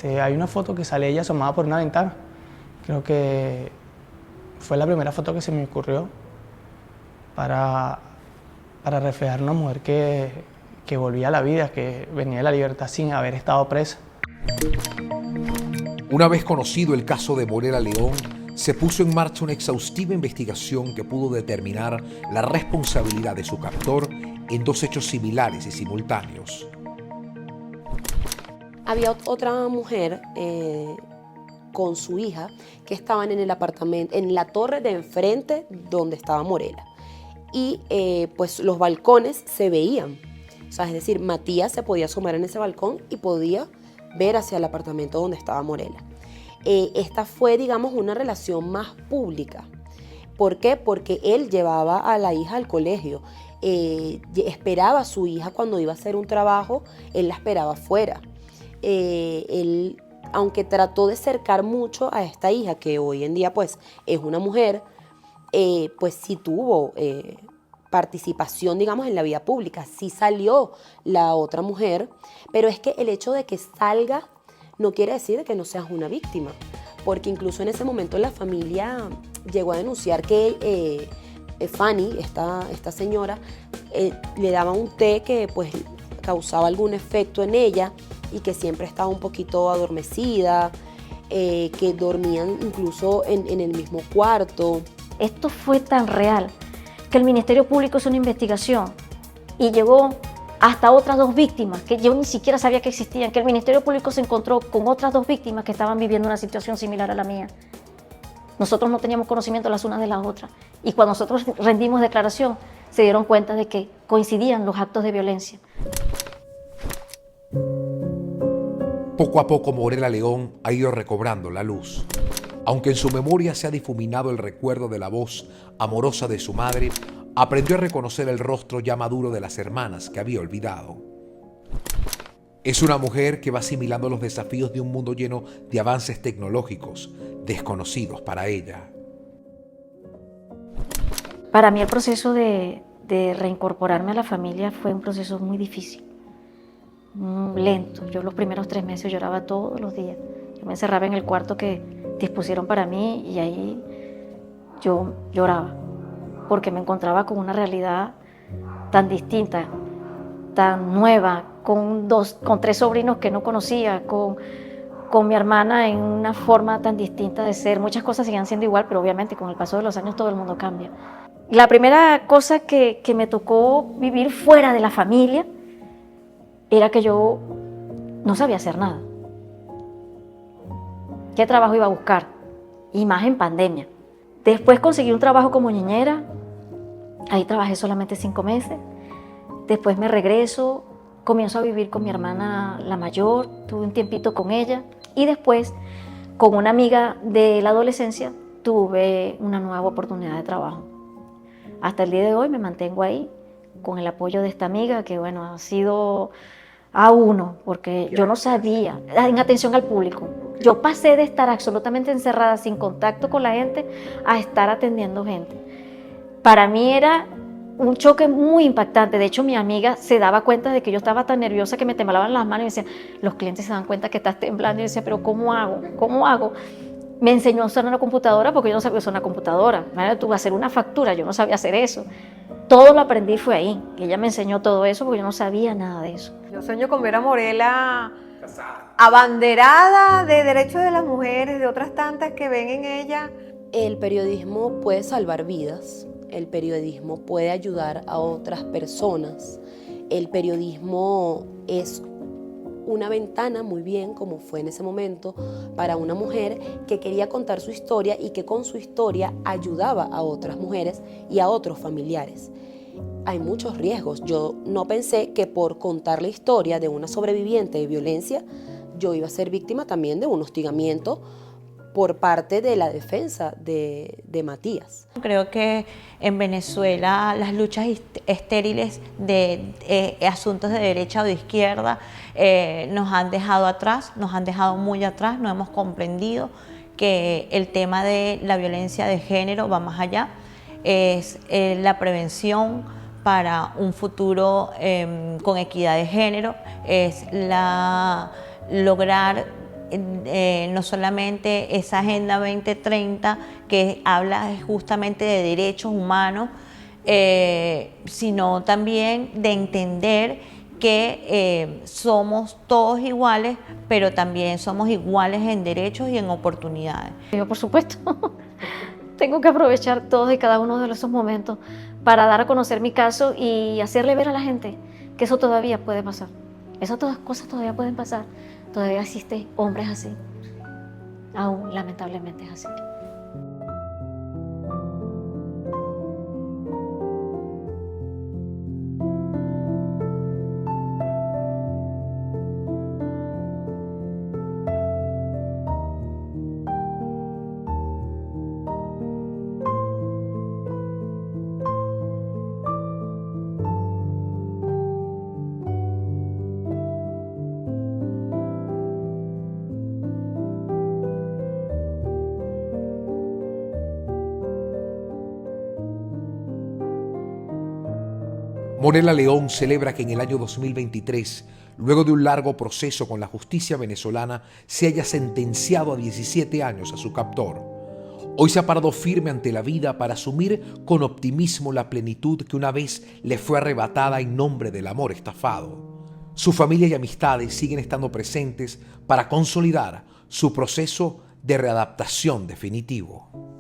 Hay una foto que sale ella asomada por una ventana. Creo que fue la primera foto que se me ocurrió para reflejar una mujer que volvía a la vida, que venía de la libertad sin haber estado presa. Una vez conocido el caso de Morela León, se puso en marcha una exhaustiva investigación que pudo determinar la responsabilidad de su captor en dos hechos similares y simultáneos. Había otra mujer con su hija que estaban en el apartamento, en la torre de enfrente donde estaba Morela. Y pues los balcones se veían. O sea, es decir, Matías se podía asomar en ese balcón y podía ver hacia el apartamento donde estaba Morela. Esta fue, digamos, una relación más pública. ¿Por qué? Porque él llevaba a la hija al colegio, esperaba a su hija cuando iba a hacer un trabajo, él la esperaba afuera. Él, aunque trató de cercar mucho a esta hija, que hoy en día pues es una mujer, pues sí tuvo participación, digamos, en la vida pública, sí salió la otra mujer, pero es que el hecho de que salga no quiere decir que no seas una víctima, porque incluso en ese momento la familia llegó a denunciar que Fanny, esta señora, le daba un té que pues causaba algún efecto en ella y que siempre estaba un poquito adormecida, que dormían incluso en el mismo cuarto. Esto fue tan real que el Ministerio Público hizo una investigación y llegó hasta otras 2 víctimas que yo ni siquiera sabía que existían, que el Ministerio Público se encontró con otras 2 víctimas que estaban viviendo una situación similar a la mía. Nosotros no teníamos conocimiento las unas de las otras y cuando nosotros rendimos declaración se dieron cuenta de que coincidían los actos de violencia. Poco a poco Morela León ha ido recobrando la luz. Aunque en su memoria se ha difuminado el recuerdo de la voz amorosa de su madre, aprendió a reconocer el rostro ya maduro de las hermanas que había olvidado. Es una mujer que va asimilando los desafíos de un mundo lleno de avances tecnológicos desconocidos para ella. Para mí el proceso de reincorporarme a la familia fue un proceso muy difícil, lento. Yo los primeros 3 meses lloraba todos los días. Yo me encerraba en el cuarto que dispusieron para mí y ahí yo lloraba porque me encontraba con una realidad tan distinta, tan nueva, con 3 sobrinos que no conocía, con mi hermana en una forma tan distinta de ser. Muchas cosas seguían siendo igual, pero obviamente con el paso de los años todo el mundo cambia. La primera cosa que me tocó vivir fuera de la familia era que yo no sabía hacer nada. ¿Qué trabajo iba a buscar? Y más en pandemia. Después conseguí un trabajo como niñera. Ahí trabajé solamente 5 meses. Después me regreso, comienzo a vivir con mi hermana la mayor, tuve un tiempito con ella. Y después, con una amiga de la adolescencia, tuve una nueva oportunidad de trabajo. Hasta el día de hoy me mantengo ahí, con el apoyo de esta amiga, que bueno, ha sido a uno, porque yo no sabía, en atención al público. Yo pasé de estar absolutamente encerrada, sin contacto con la gente, a estar atendiendo gente. Para mí era un choque muy impactante. De hecho, mi amiga se daba cuenta de que yo estaba tan nerviosa que me temblaban las manos y me decía, los clientes se dan cuenta que estás temblando. Y yo decía, pero ¿cómo hago? ¿Cómo hago? Me enseñó a usar una computadora porque yo no sabía usar una computadora. Imagínate tú, hacer una factura, yo no sabía hacer eso. Todo lo aprendí fue ahí. Ella me enseñó todo eso porque yo no sabía nada de eso. Yo sueño con ver a Morela abanderada de derechos de las mujeres, de otras tantas que ven en ella. El periodismo puede salvar vidas, el periodismo puede ayudar a otras personas, el periodismo es una ventana muy bien, como fue en ese momento, para una mujer que quería contar su historia y que con su historia ayudaba a otras mujeres y a otros familiares. Hay muchos riesgos. Yo no pensé que por contar la historia de una sobreviviente de violencia, yo iba a ser víctima también de un hostigamiento por parte de la defensa de Matías. Creo que en Venezuela las luchas estériles de asuntos de derecha o de izquierda nos han dejado atrás, nos han dejado muy atrás, no hemos comprendido que el tema de la violencia de género va más allá, es la prevención para un futuro con equidad de género, es lograr no solamente esa Agenda 2030 que habla justamente de derechos humanos, sino también de entender que somos todos iguales, pero también somos iguales en derechos y en oportunidades. Yo, por supuesto, tengo que aprovechar todos y cada uno de esos momentos para dar a conocer mi caso y hacerle ver a la gente que eso todavía puede pasar. Esas todas cosas todavía pueden pasar. Todavía existen hombres así. Aún, lamentablemente, es así. Morela León celebra que en el año 2023, luego de un largo proceso con la justicia venezolana, se haya sentenciado a 17 años a su captor. Hoy se ha parado firme ante la vida para asumir con optimismo la plenitud que una vez le fue arrebatada en nombre del amor estafado. Su familia y amistades siguen estando presentes para consolidar su proceso de readaptación definitivo.